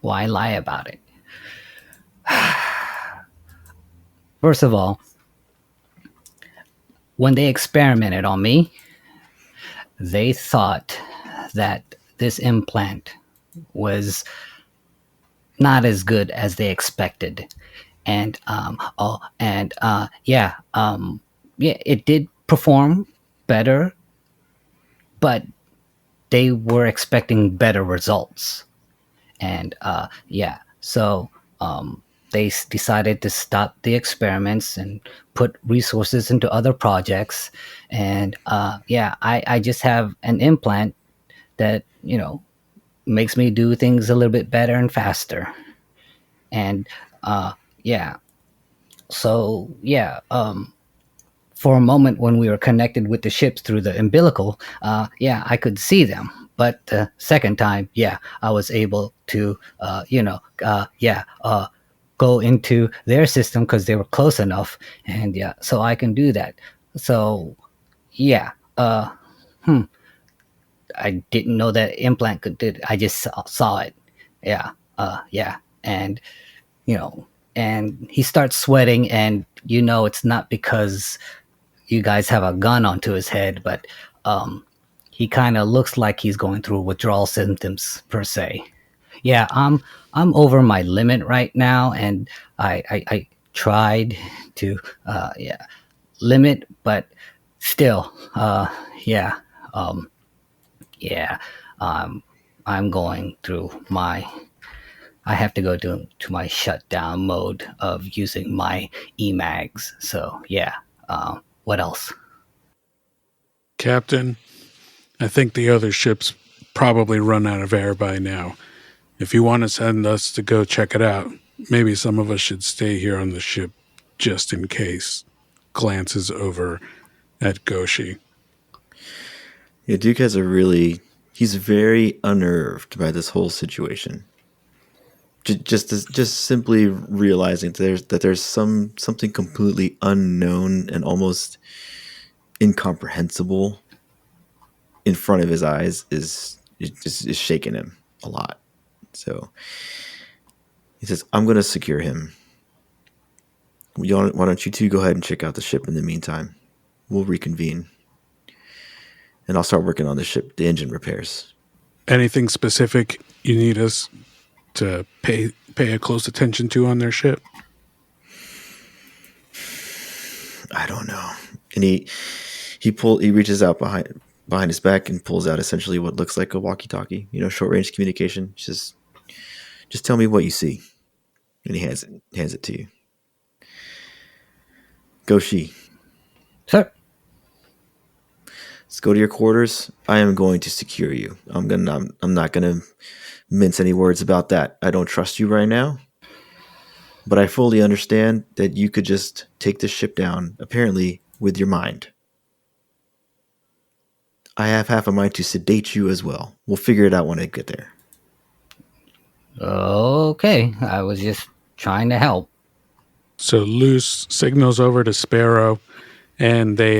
Why lie about it? First of all, when they experimented on me, they thought that this implant was not as good as they expected. And yeah, it did perform better, but they were expecting better results. And so they decided to stop the experiments and put resources into other projects. And I just have an implant that makes me do things a little bit better and faster. And yeah, so for a moment when we were connected with the ships through the umbilical, I could see them. But the second time, I was able to, go into their system because they were close enough, and so I can do that. So, yeah, I didn't know that implant could do it. I just saw it. And and he starts sweating, and it's not because you guys have a gun onto his head, but he kind of looks like he's going through withdrawal symptoms per se. Yeah, I'm over my limit right now, and I tried to limit, but still, I'm going through my. I have to go to my shutdown mode of using my EMAGs. So what else? Captain, I think the other ship's probably run out of air by now. If you want to send us to go check it out, maybe some of us should stay here on the ship just in case. Glances over at Goshi. Yeah, Duke has he's very unnerved by this whole situation. Just simply realizing that there's something completely unknown and almost incomprehensible in front of his eyes is shaking him a lot. So he says, "I'm going to secure him. Why don't you two go ahead and check out the ship in the meantime? We'll reconvene, and I'll start working on the ship, the engine repairs." Anything specific you need us to pay a close attention to on their ship? I don't know. And he reaches out behind his back and pulls out essentially what looks like a walkie-talkie, short range communication. He says, "Just tell me what you see." And he hands it to you. Goshi. Sir. Let's go to your quarters. I am going to secure you. I'm not gonna mince any words about that. I don't trust you right now, but I fully understand that you could just take this ship down, apparently with your mind. I have half a mind to sedate you as well. We'll figure it out when I get there. Okay, I was just trying to help. So Luce signals over to Sparrow, and they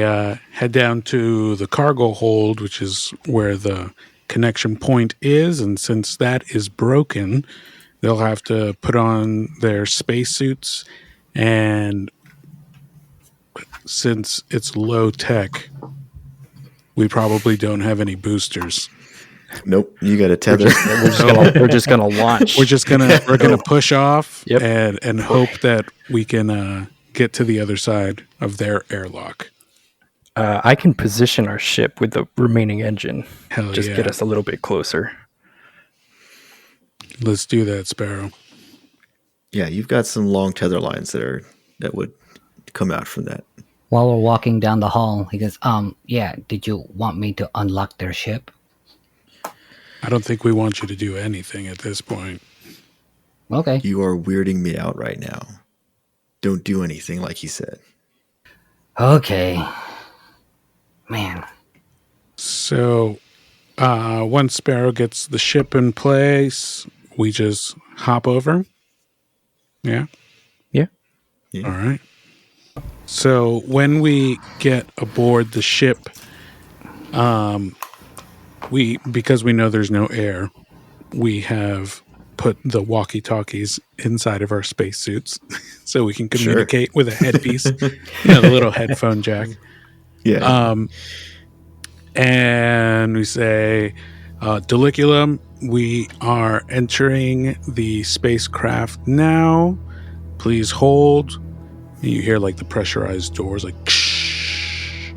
head down to the cargo hold, which is where the connection point is. And since that is broken, they'll have to put on their spacesuits. And since it's low tech, we probably don't have any boosters. Nope, you got to tether. We're just gonna launch. We're gonna push off. Yep. and hope that we can get to the other side of their airlock. I can position our ship with the remaining engine. Hell just get us a little bit closer. Let's do that, Sparrow. Yeah, you've got some long tether lines that would come out from that. While we're walking down the hall, he goes, did you want me to unlock their ship? I don't think we want you to do anything at this point. Okay. You are weirding me out right now. Don't do anything like he said. Okay. Man. So, once Sparrow gets the ship in place, we just hop over? Yeah? Yeah. All right. So, when we get aboard the ship, because we know there's no air, we have put the walkie-talkies inside of our spacesuits so we can communicate with a headpiece, the little headphone jack. Yeah. And we say, Diliculum, we are entering the spacecraft now. Please hold. And you hear like the pressurized doors, like, ksh.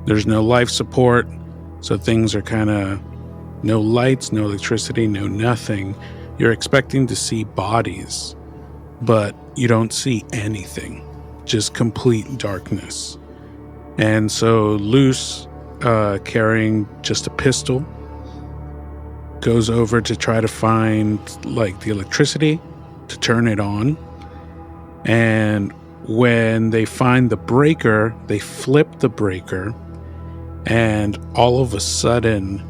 There's no life support, so things are kind of no lights, no electricity, no nothing. You're expecting to see bodies, but you don't see anything, just complete darkness. And so Luce, carrying just a pistol, goes over to try to find like the electricity to turn it on. And when they find the breaker, they flip the breaker, and all of a sudden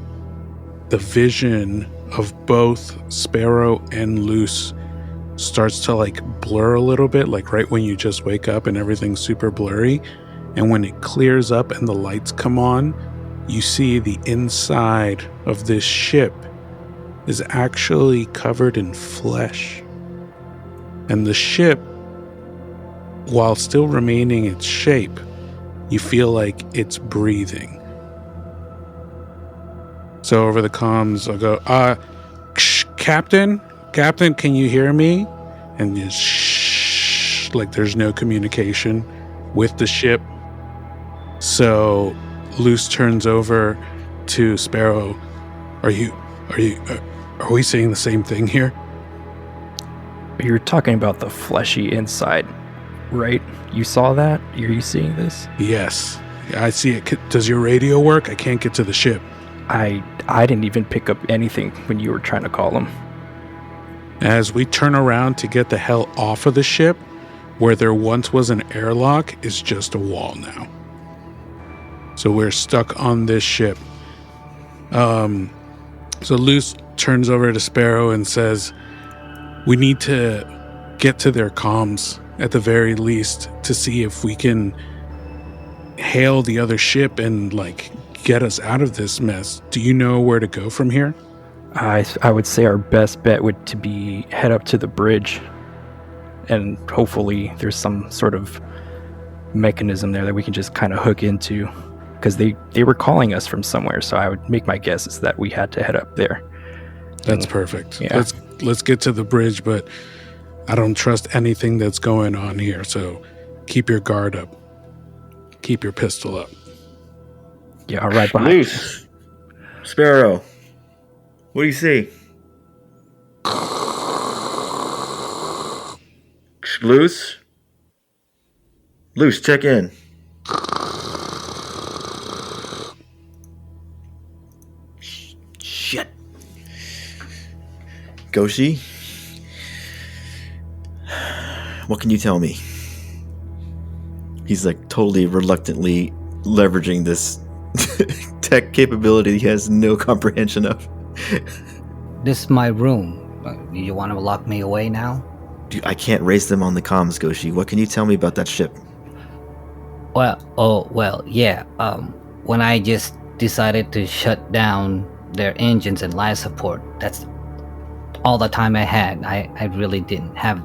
the vision of both Sparrow and Luce starts to like blur a little bit, like right when you just wake up and everything's super blurry. And when it clears up and the lights come on, you see the inside of this ship is actually covered in flesh. And the ship, while still remaining its shape, you feel like it's breathing. So over the comms, I'll go, Captain, can you hear me? And just shh, like there's no communication with the ship. So Luce turns over to Sparrow. Are we seeing the same thing here? You're talking about the fleshy inside, right? You saw that? Are you seeing this? Yes, I see it. Does your radio work? I can't get to the ship. I didn't even pick up anything when you were trying to call him. As we turn around to get the hell off of the ship, where there once was an airlock is just a wall now. So we're stuck on this ship. So Luce turns over to Sparrow and says, we need to get to their comms at the very least to see if we can hail the other ship and like get us out of this mess. Do you know where to go from here? I would say our best bet would to be head up to the bridge, and hopefully there's some sort of mechanism there that we can just kind of hook into, because they were calling us from somewhere. So I would make my guess is that we had to head up there. That's perfect. Yeah. Let's get to the bridge, but I don't trust anything that's going on here. So keep your guard up. Keep your pistol up. Yeah, all right behind. Luce, Sparrow, what do you see? Luce, check in. Shit. Goshi, what can you tell me? He's like totally reluctantly leveraging this tech capability he has no comprehension of. This is my room. You want to lock me away now? Dude, I can't raise them on the comms, Goshi. What can you tell me about that ship? Yeah. When I just decided to shut down their engines and life support, that's all the time I had. I really didn't have,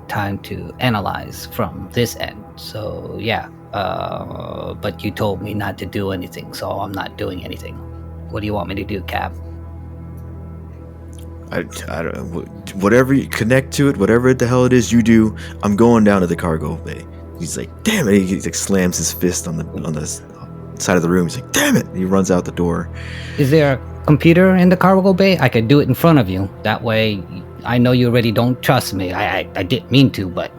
time to analyze from this end. So, yeah. But you told me not to do anything, so I'm not doing anything. What do you want me to do, Cap? I don't know. Whatever you connect to it, whatever the hell it is you do, I'm going down to the cargo bay. He's like, damn it. He like slams his fist on the side of the room. He's like, damn it. He runs out the door. Is there a computer in the cargo bay? I could do it in front of you. That way, I know you already don't trust me. I didn't mean to, but,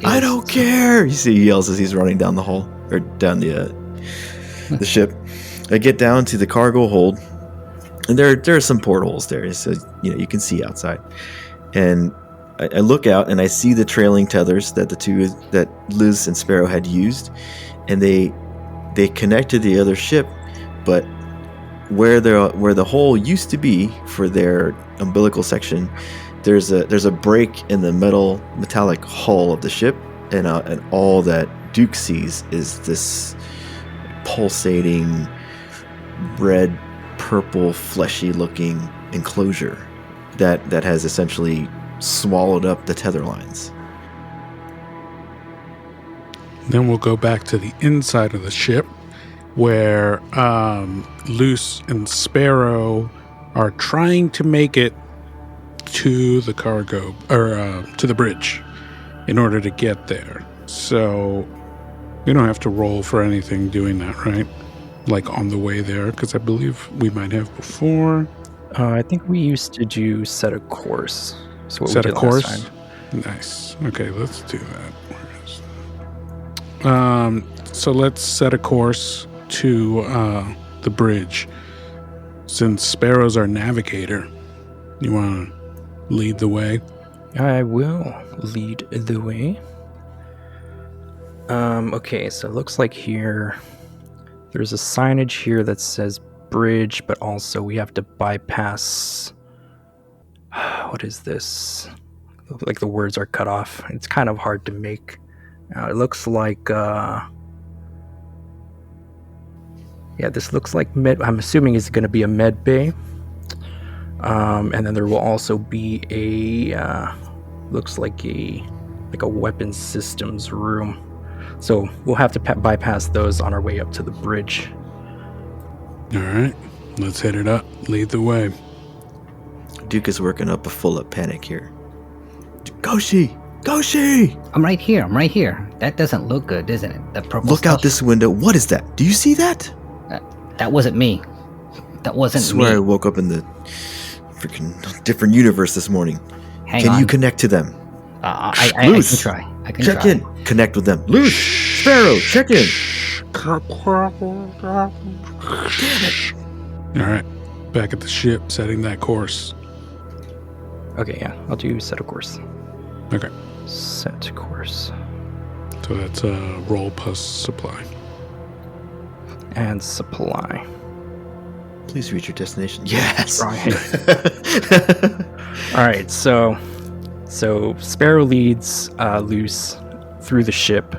I don't care. You see, he yells as he's running down the hall, or down the ship. I get down to the cargo hold, and there are some portholes there, so you can see outside. And I look out and I see the trailing tethers that Liz and Sparrow had used, and they connect to the other ship, but where the hole used to be for their umbilical section, there's a break in the metallic hull of the ship, and all that Duke sees is this pulsating red, purple, fleshy looking enclosure. that has essentially swallowed up the tether lines. Then we'll go back to the inside of the ship where Luce and Sparrow are trying to make it to the cargo, or to the bridge in order to get there. So we don't have to roll for anything doing that, right? Like on the way there, because I believe we might have before. I think we used to do set a course. So what Set we a did course? last time. Nice. Okay, let's do that. So let's set a course to the bridge. Since Sparrow's our navigator, you want to lead the way? I will lead the way. Okay, so it looks like here there's a signage here that says bridge, but also we have to bypass. What is this? Like the words are cut off. It's kind of hard to make. It looks like this looks like med. I'm assuming it's going to be a med bay. And then there will also be a looks like a weapons systems room. So we'll have to bypass those on our way up to the bridge. All right, let's hit it up. Lead the way. Duke is working up a full-up panic here. Goshi! Goshi! I'm right here. That doesn't look good, doesn't it? The purple Look out stuff? this window. What is that? Do you see that? That wasn't me. That I wasn't swear I me. woke up in the freaking different universe this morning. Hang Can on. you connect to them? I can Luce, try. I can check try. in. Connect with them. Luce! Sparrow, check in. All right, back at the ship, setting that course. Okay, yeah, I'll do set a course. Okay, Set course. so that's a roll plus supply. And supply. Please reach your destination. Yes! All right, so Sparrow leads Luce through the ship,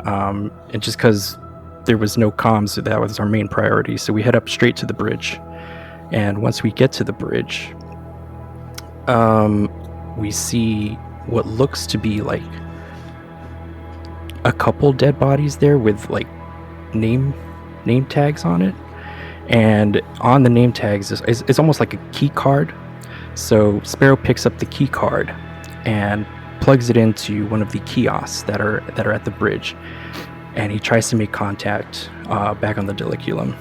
and just because there was no comms, so that was our main priority. So we head up straight to the bridge, and once we get to the bridge, we see what looks to be like a couple dead bodies there with like name tags on it, and on the name tags is almost like a key card. So Sparrow picks up the key card and plugs it into one of the kiosks that are at the bridge, and he tries to make contact back on the Diliculum.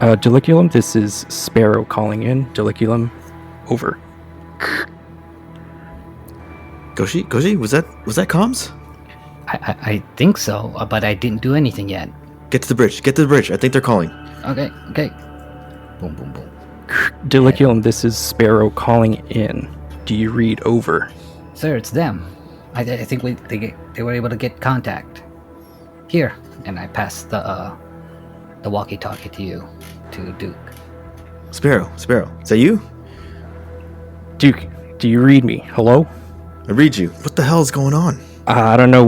And Diliculum, this is Sparrow calling in. Diliculum, over. Goshi, was that comms? I think so, but I didn't do anything yet. Get to the bridge. I think they're calling. Okay. Boom, boom, boom. Diliculum, this is Sparrow calling in. Do you read over? Sir, it's them. I think they were able to get contact. Here, and I passed the walkie-talkie to you, to Duke. Sparrow, is that you? Duke, do you read me? Hello? I read you. What the hell is going on? I don't know.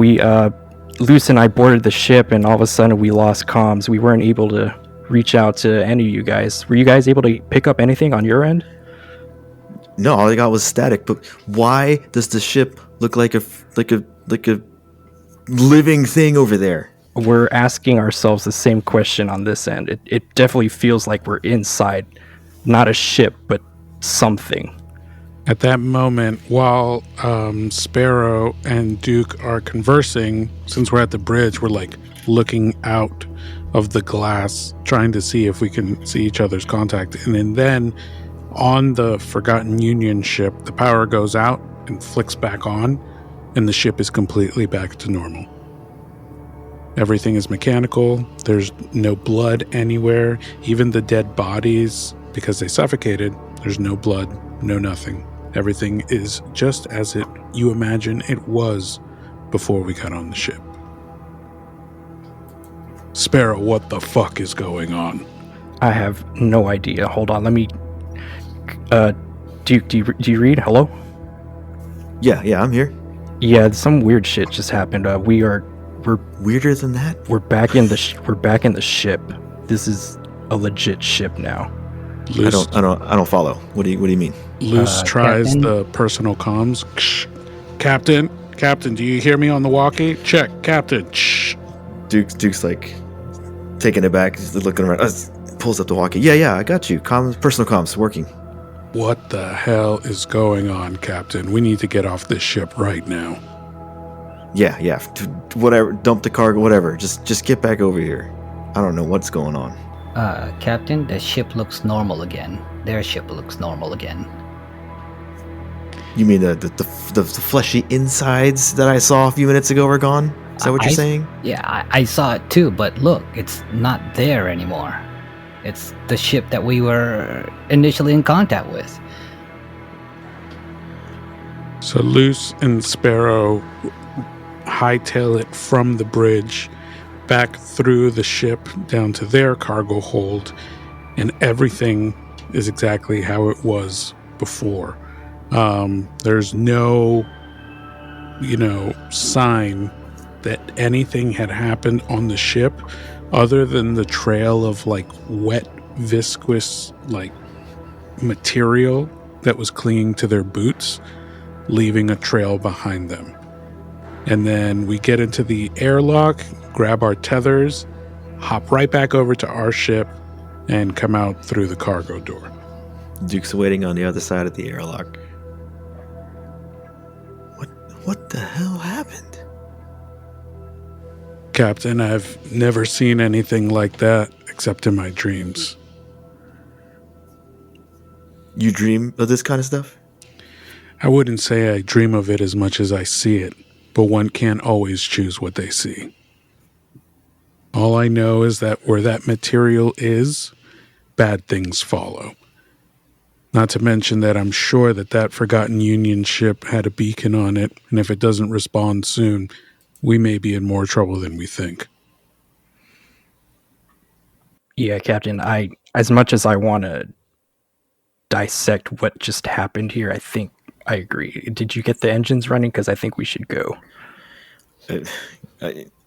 Luce and I boarded the ship, and all of a sudden we lost comms. We weren't able to reach out to any of you guys. Were you guys able to pick up anything on your end? No, all I got was static. But why does the ship look like a living thing over there? We're asking ourselves the same question on this end. It definitely feels like we're inside, not a ship, but something. At that moment, while Sparrow and Duke are conversing, since we're at the bridge, we're like looking out of the glass, trying to see if we can see each other's contact. And then on the Forgotten Union ship, the power goes out and flicks back on, and the ship is completely back to normal. Everything is mechanical. There's no blood anywhere. Even the dead bodies, because they suffocated, there's no blood, no nothing. Everything is just as you imagine it was before we got on the ship. Sparrow, what the fuck is going on? I have no idea. Hold on, let me... Duke, do you read? Hello? Yeah, I'm here. Yeah, some weird shit just happened. We're Weirder than that? back in the ship. This is a legit ship now. Loose, I don't follow. What do you mean? Loose tries Captain? the personal comms. Shh. Captain, do you hear me on the walkie? Check, Captain. Shh. Duke's like taken aback. He's looking around. Pulls up the walkie. Yeah, I got you. Personal comms working. What the hell is going on, Captain? We need to get off this ship right now. Yeah. Whatever. Dump the cargo. Whatever. Just get back over here. I don't know what's going on. Captain, the ship looks normal again. Their ship looks normal again. You mean the fleshy insides that I saw a few minutes ago are gone? Is that what you're saying? Yeah, I saw it too, but look, it's not there anymore. It's the ship that we were initially in contact with. So Loose and Sparrow hightail it from the bridge back through the ship down to their cargo hold, and everything is exactly how it was before. There's no, sign that anything had happened on the ship other than the trail of like wet, viscous, like material that was clinging to their boots, leaving a trail behind them. And then we get into the airlock, grab our tethers, hop right back over to our ship, and come out through the cargo door. Duke's waiting on the other side of the airlock. What the hell happened? Captain, I've never seen anything like that except in my dreams. You dream of this kind of stuff? I wouldn't say I dream of it as much as I see it, but one can't always choose what they see. All I know is that where that material is, bad things follow. Not to mention that I'm sure that Forgotten Union ship had a beacon on it, and if it doesn't respond soon, we may be in more trouble than we think. Yeah, Captain, as much as I want to dissect what just happened here, I think I agree. Did you get the engines running? Because I think we should go.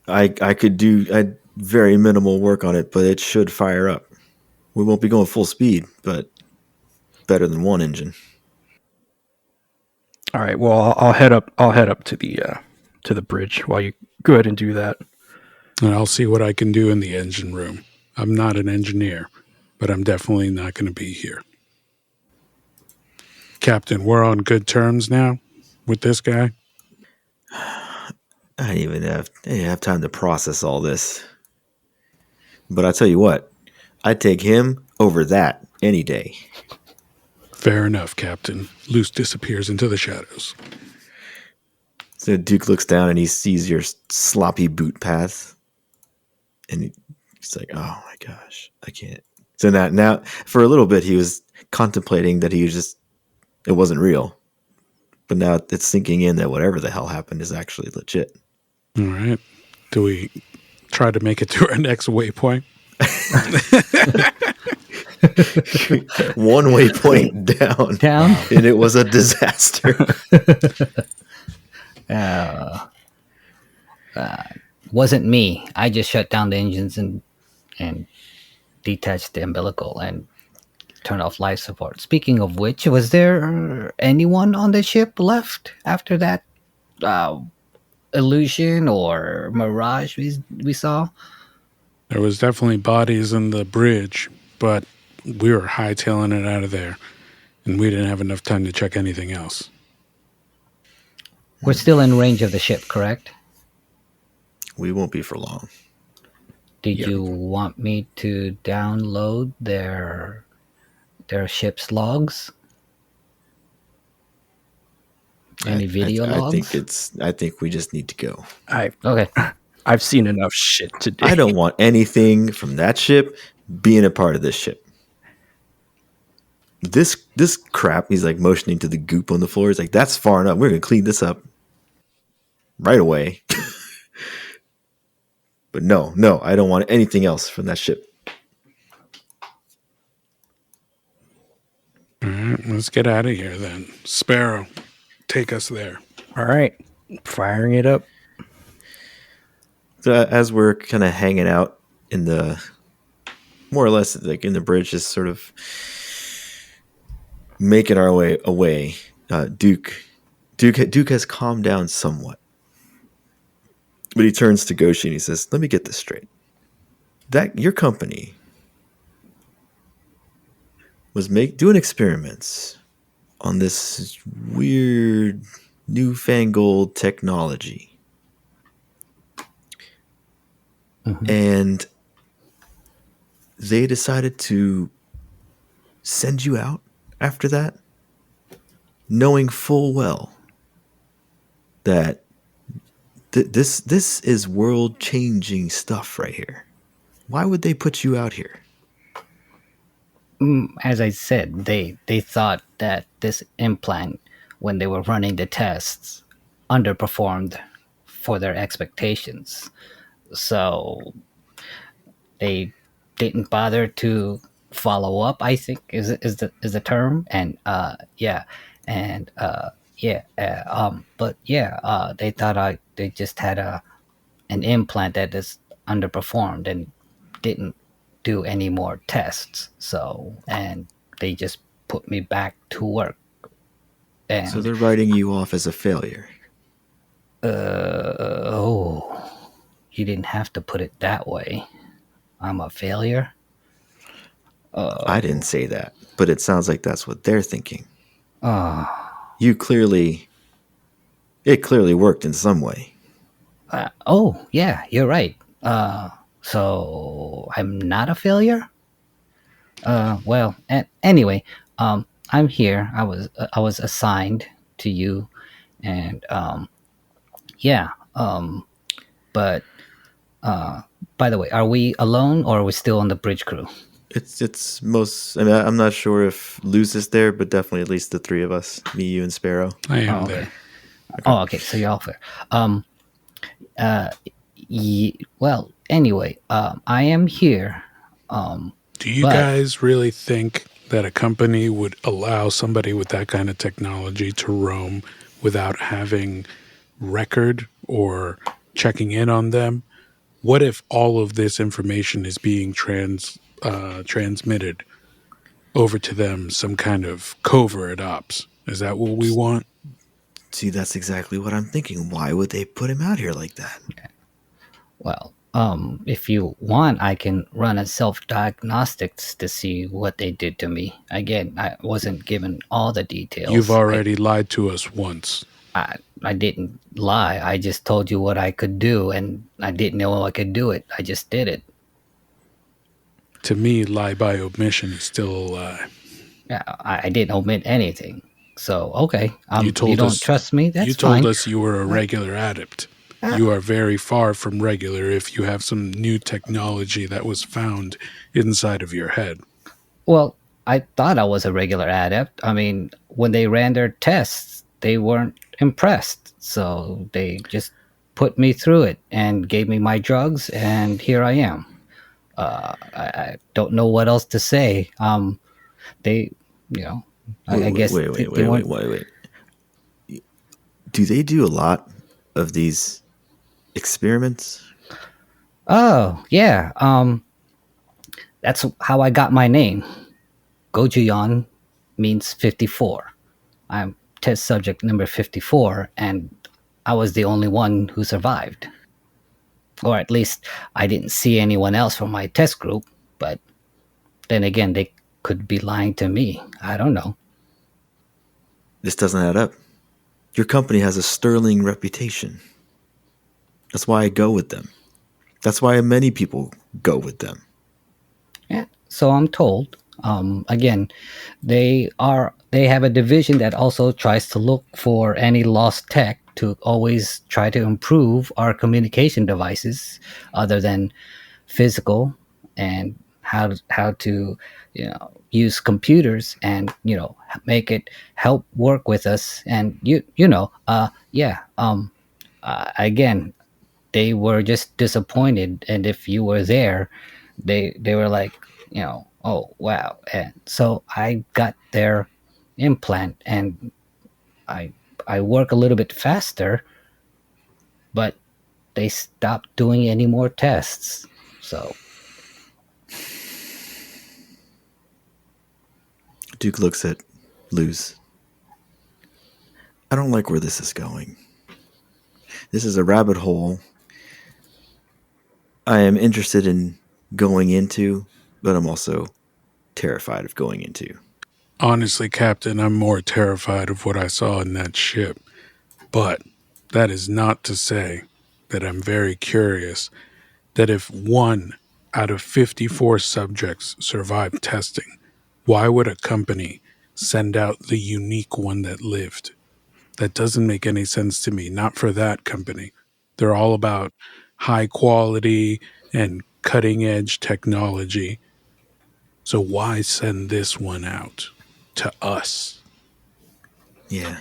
I could do very minimal work on it, but it should fire up. We won't be going full speed, but better than one engine. All right. Well, I'll head up to the bridge while you go ahead and do that. And I'll see what I can do in the engine room. I'm not an engineer, but I'm definitely not going to be here. Captain, we're on good terms now with this guy? I didn't even have time to process all this. But I tell you what, I'd take him over that any day. Fair enough, Captain. Luce disappears into the shadows. So Duke looks down and he sees your sloppy boot path. And he's like, oh my gosh, I can't. So now for a little bit, he was contemplating that it wasn't real. But now it's sinking in that whatever the hell happened is actually legit. All right. Do we try to make it to our next waypoint? One waypoint down, and it was a disaster. Wasn't me. I just shut down the engines and detached the umbilical and turned off life support. Speaking of which, was there anyone on the ship left after that illusion or mirage we saw? There was definitely bodies in the bridge, but we were hightailing it out of there, and we didn't have enough time to check anything else. We're still in range of the ship, correct? We won't be for long. Did you want me to download their ship's logs? Any video logs? I think we just need to go. Okay. I've seen enough shit today. I don't want anything from that ship being a part of this ship. This crap, he's like motioning to the goop on the floor. He's like, that's far enough. We're going to clean this up right away. But no, I don't want anything else from that ship. All right, let's get out of here then. Sparrow, take us there. All right. Firing it up. So as we're kind of hanging out in the, more or less like in the bridge, just sort of making our way away, Duke has calmed down somewhat. But he turns to Goshi and he says, "Let me get this straight. That your company was doing experiments on this weird newfangled technology. Mhm. And they decided to send you out after that, knowing full well that this is world-changing stuff right here. Why would they put you out here?" As I said, they thought that this implant, when they were running the tests, underperformed for their expectations. So they didn't bother to follow up, I think is the term. And but yeah, they thought they just had an implant that is underperformed and didn't do any more tests. So, and they just put me back to work. So And they're writing you off as a failure. oh, you didn't have to put it that way. I'm a failure. I didn't say that, but it sounds like that's what they're thinking. Uh, It clearly worked in some way. oh, yeah, you're right. So I'm not a failure. Well, anyway, I'm here. I was assigned to you, and yeah. But by the way, are we alone or are we still on the bridge crew? It's most. I mean, I'm not sure if Luz is there, but definitely at least the three of us, me, you, and Sparrow. I am Oh, there. okay. Oh, okay. So you're all fair. Well, anyway, I am here. Do you But- guys really think that a company would allow somebody with that kind of technology to roam without having record or checking in on them? What if all of this information is being transmitted over to them, some kind of covert ops? Is that what we want? See, that's exactly what I'm thinking. Why would they put him out here like that? Well, if you want, I can run a self-diagnostics to see what they did to me. Again, I wasn't given all the details. You've already lied to us once. I didn't lie. I just told you what I could do, and I didn't know I could do it. I just did it. To me, lie by omission is still a lie. Yeah, I didn't omit anything. So, okay. You You told don't us- trust me? That's You told fine. us you were a regular adept. You are very far from regular if you have some new technology that was found inside of your head. Well, I thought I was a regular adept. I mean, when they ran their tests, they weren't impressed. So they just put me through it and gave me my drugs, and here I am. I don't know what else to say. They, you know, I guess they weren't. Wait. Do they do a lot of these experiments? Oh, yeah. That's how I got my name. Gojuyon means 54. I'm test subject number 54, and I was the only one who survived. Or at least I didn't see anyone else from my test group, but then again, they could be lying to me. I don't know. This doesn't add up. Your company has a sterling reputation. That's why I go with them. That's why many people go with them. Yeah, so I'm told. Again, they have a division that also tries to look for any lost tech to always try to improve our communication devices, other than physical, and how to use computers and make it help work with us. And again, they were just disappointed. And if you were there, they were like, oh wow. And so I got their implant, and I work a little bit faster, but they stopped doing any more tests. So Duke looks at Luz. I don't like where this is going. This is a rabbit hole I am interested in going into, but I'm also terrified of going into. Honestly, Captain, I'm more terrified of what I saw in that ship. But that is not to say that I'm very curious that if 1 out of 54 subjects survived testing, why would a company send out the unique one that lived? That doesn't make any sense to me. Not for that company. They're all about high quality and cutting edge technology. So why send this one out to us? Yeah.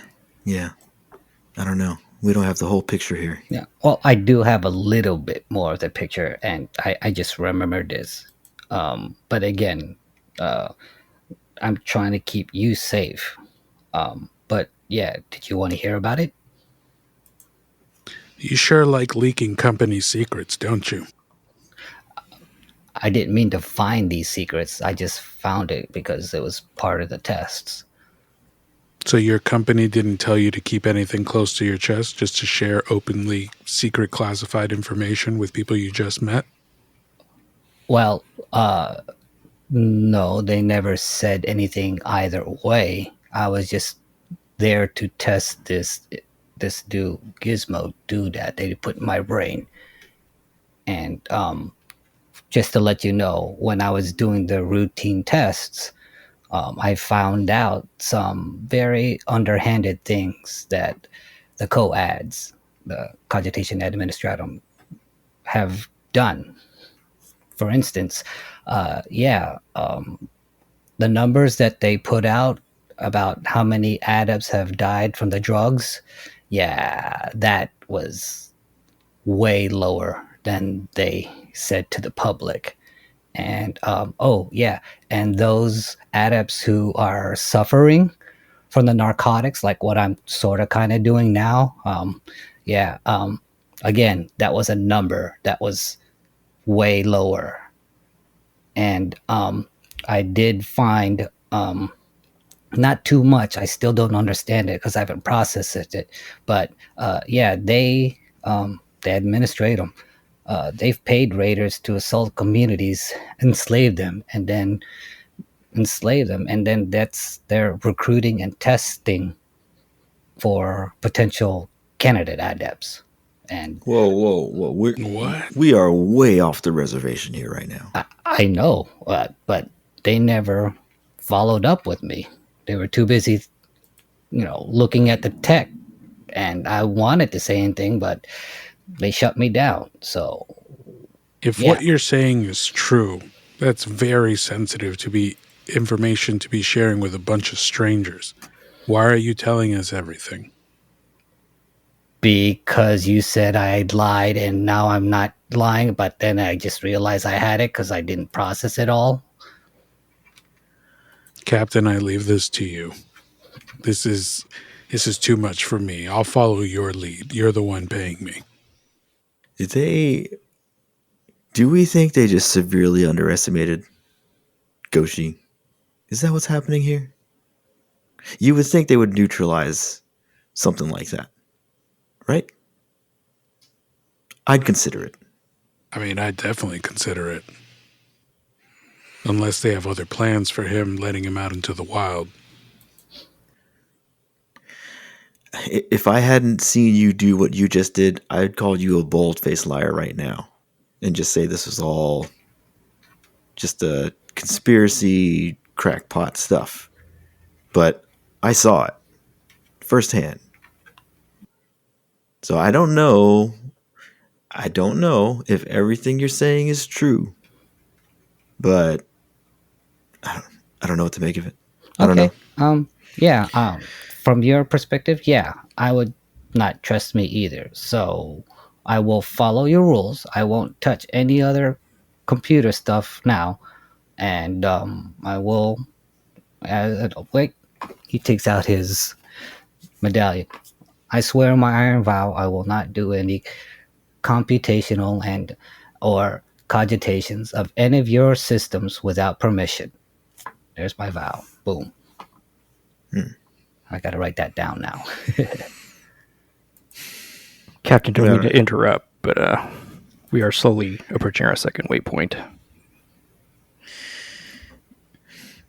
I don't know. We don't have the whole picture here. Yeah. Well, I do have a little bit more of the picture, and I just remembered this. But again, I'm trying to keep you safe. But yeah, did you want to hear about it? You sure like leaking company secrets, don't you? I didn't mean to find these secrets. I just found it because it was part of the tests. So your company didn't tell you to keep anything close to your chest, just to share openly secret classified information with people you just met? Well, no, they never said anything either way. I was just there to test this new gizmo that they put in my brain. And just to let you know, when I was doing the routine tests, I found out some very underhanded things that the co-ads, the cogitation administratum, have done. For instance, the numbers that they put out about how many adepts have died from the drugs, yeah, that was way lower than they said to the public. And and those adepts who are suffering from the narcotics, like what I'm sort of kind of doing now, again, that was a number that was way lower. And I did find not too much. I still don't understand it because I haven't processed it. But they administrate them. They've paid raiders to assault communities, enslave them, and then that's their recruiting and testing for potential candidate adepts. And Whoa. What? We are way off the reservation here right now. I know, but they never followed up with me. They were too busy, looking at the tech, and I wanted to say anything, but they shut me down. So If yeah. what you're saying is true, that's very sensitive to be information to be sharing with a bunch of strangers. Why are you telling us everything? Because you said I lied, and now I'm not lying, but then I just realized I had it because I didn't process it all. Captain, I leave this to you. This is too much for me. I'll follow your lead. You're the one paying me. Do we think they just severely underestimated Goshi? Is that what's happening here? You would think they would neutralize something like that, right? I'd consider it. I mean, I'd definitely consider it. Unless they have other plans for him letting him out into the wild. If I hadn't seen you do what you just did, I'd call you a bold-faced liar right now and just say this was all just a conspiracy crackpot stuff. But I saw it firsthand. So I don't know if everything you're saying is true. But I don't know what to make of it. I don't know. From your perspective, I would not trust me either. So I will follow your rules. I won't touch any other computer stuff now, and I will. Wait, he takes out his medallion. I swear on my iron vow, I will not do any computational and or cogitations of any of your systems without permission. There's my vow. Boom. I got to write that down now. Captain, don't mean to interrupt, but we are slowly approaching our second waypoint.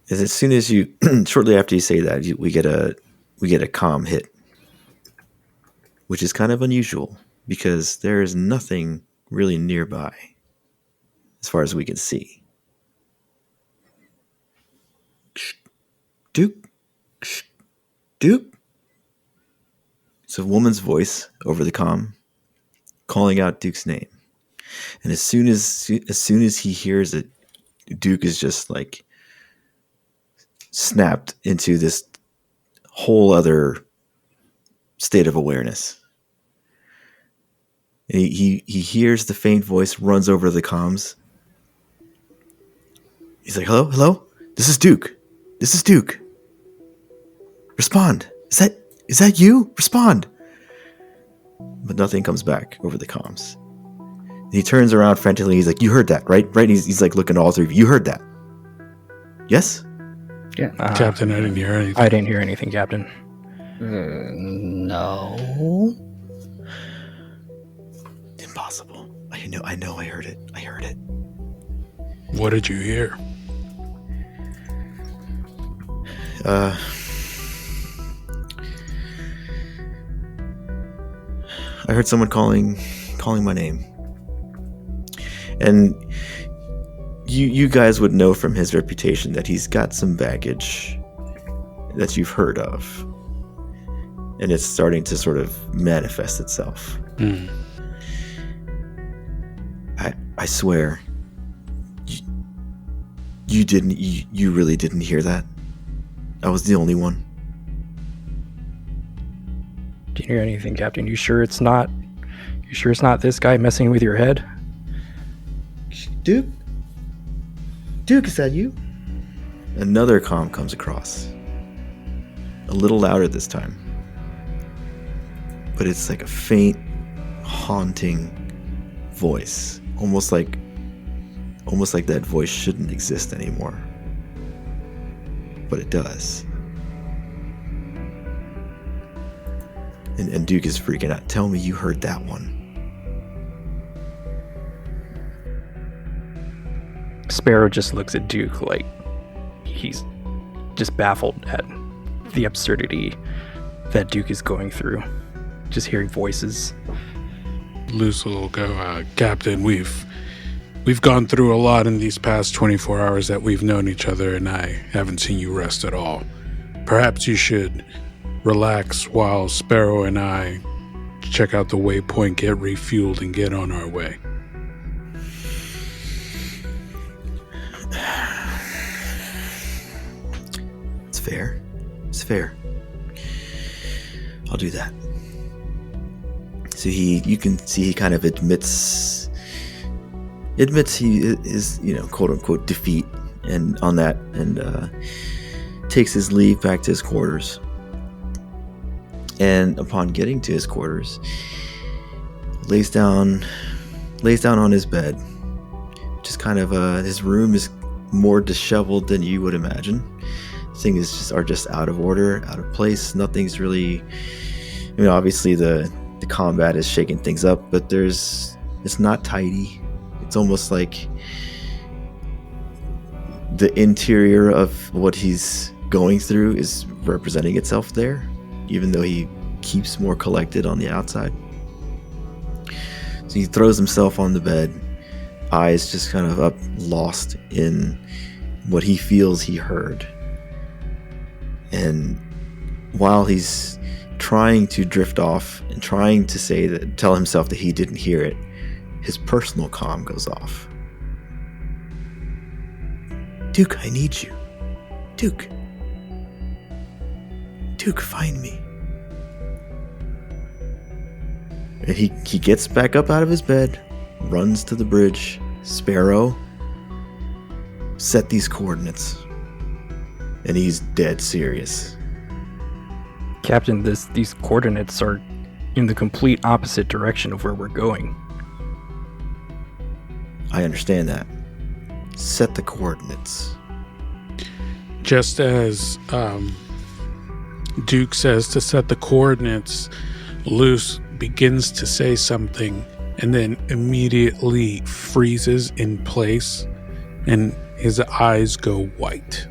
As soon as you, shortly after you say that, we get a comm hit, which is kind of unusual because there is nothing really nearby, as far as we can see. Duke, Duke. It's a woman's voice over the comm, calling out Duke's name, and as soon as he hears it, Duke is just like snapped into this whole other state of awareness. And he hears the faint voice, runs over to the comms. He's like, hello? This is Duke. Respond. Is that you? Respond. But nothing comes back over the comms. And he turns around frantically. He's like, you heard that, right? Right? He's like looking at all three of you. You heard that. Yes? Yeah. Captain, I didn't hear anything. I didn't hear anything, Captain. No. Impossible. I know I heard it. What did you hear? I heard someone calling my name. And you guys would know from his reputation that he's got some baggage that you've heard of. And it's starting to sort of manifest itself. I swear, you really didn't hear that? I was the only one. Didn't hear anything, Captain. You sure it's not this guy messing with your head? Duke, is that you? Another comm comes across. A little louder this time. But it's like a faint, haunting voice. Almost like that voice shouldn't exist anymore. But it does. And Duke is freaking out. Tell me you heard that one. Sparrow just looks at Duke like he's just baffled at the absurdity that Duke is going through. Just hearing voices. Luce will go, Captain, we've gone through a lot in these past 24 hours that we've known each other, and I haven't seen you rest at all. Perhaps you should relax while Sparrow and I check out the waypoint, get refueled, and get on our way. It's fair. I'll do that. So you can see he kind of admits he is, quote unquote, defeat, and on that, and takes his leave back to his quarters. And upon getting to his quarters, lays down on his bed. Just kind of his room is more disheveled than you would imagine. Things are just out of order, out of place. Nothing's really, obviously the combat is shaking things up, but it's not tidy. It's almost like the interior of what he's going through is representing itself there, even though he keeps more collected on the outside. So he throws himself on the bed, eyes just kind of up, lost in what he feels he heard. And while he's trying to drift off and trying to tell himself that he didn't hear it, his personal comm goes off. Duke, I need you. Duke, find me. And he gets back up out of his bed, runs to the bridge. Sparrow, set these coordinates. And he's dead serious. Captain, these coordinates are in the complete opposite direction of where we're going. I understand that. Set the coordinates. Just as Duke says to set the coordinates, Luce begins to say something and then immediately freezes in place and his eyes go white.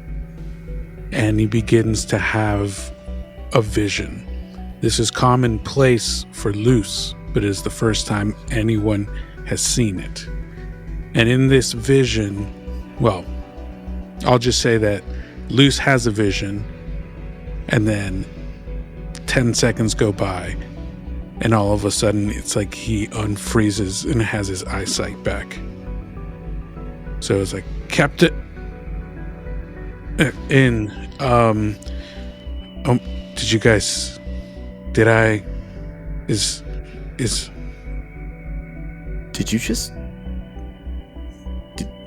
And he begins to have a vision. This is commonplace for Luce, but it is the first time anyone has seen it. And in this vision, well, I'll just say that Luce has a vision, and then 10 seconds go by, and all of a sudden it's like he unfreezes and has his eyesight back. So it's like, Captain... did you guys... Did I... Is... Did you just...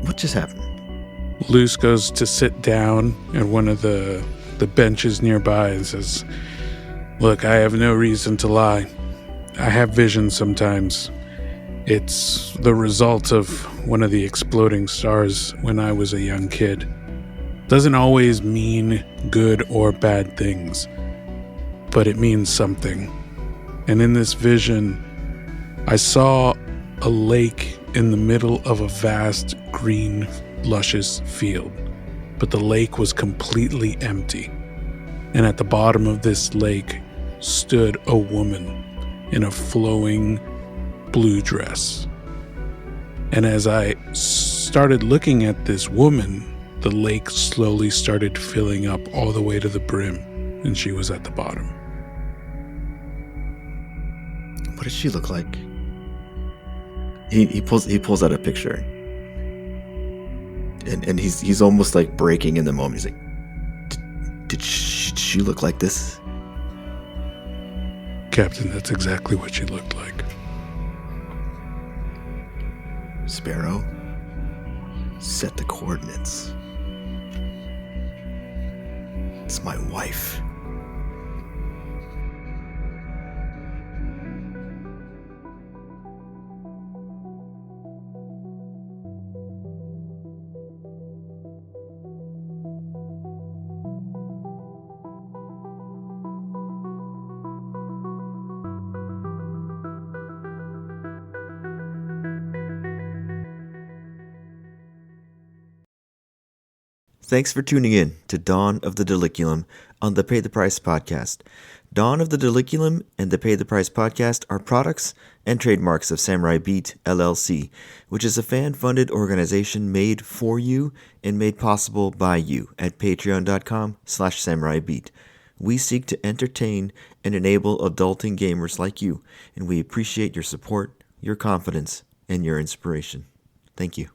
What just happened? Luce goes to sit down at one of the benches nearby and says, Look, I have no reason to lie. I have visions sometimes. It's the result of one of the exploding stars when I was a young kid. Doesn't always mean good or bad things, but it means something. And in this vision, I saw a lake in the middle of a vast green luscious field, but the lake was completely empty. And at the bottom of this lake stood a woman in a flowing blue dress. And as I started looking at this woman, the lake slowly started filling up all the way to the brim, and she was at the bottom. What does she look like? He pulls out a picture. And he's almost like breaking in the moment. He's like, did she look like this? Captain, that's exactly what she looked like. Sparrow, set the coordinates. It's my wife. Thanks for tuning in to Dawn of the Diliculum on the Pay the Price podcast. Dawn of the Diliculum and the Pay the Price podcast are products and trademarks of Samurai Beat LLC, which is a fan-funded organization made for you and made possible by you at patreon.com/samuraibeat. We seek to entertain and enable adulting gamers like you, and we appreciate your support, your confidence, and your inspiration. Thank you.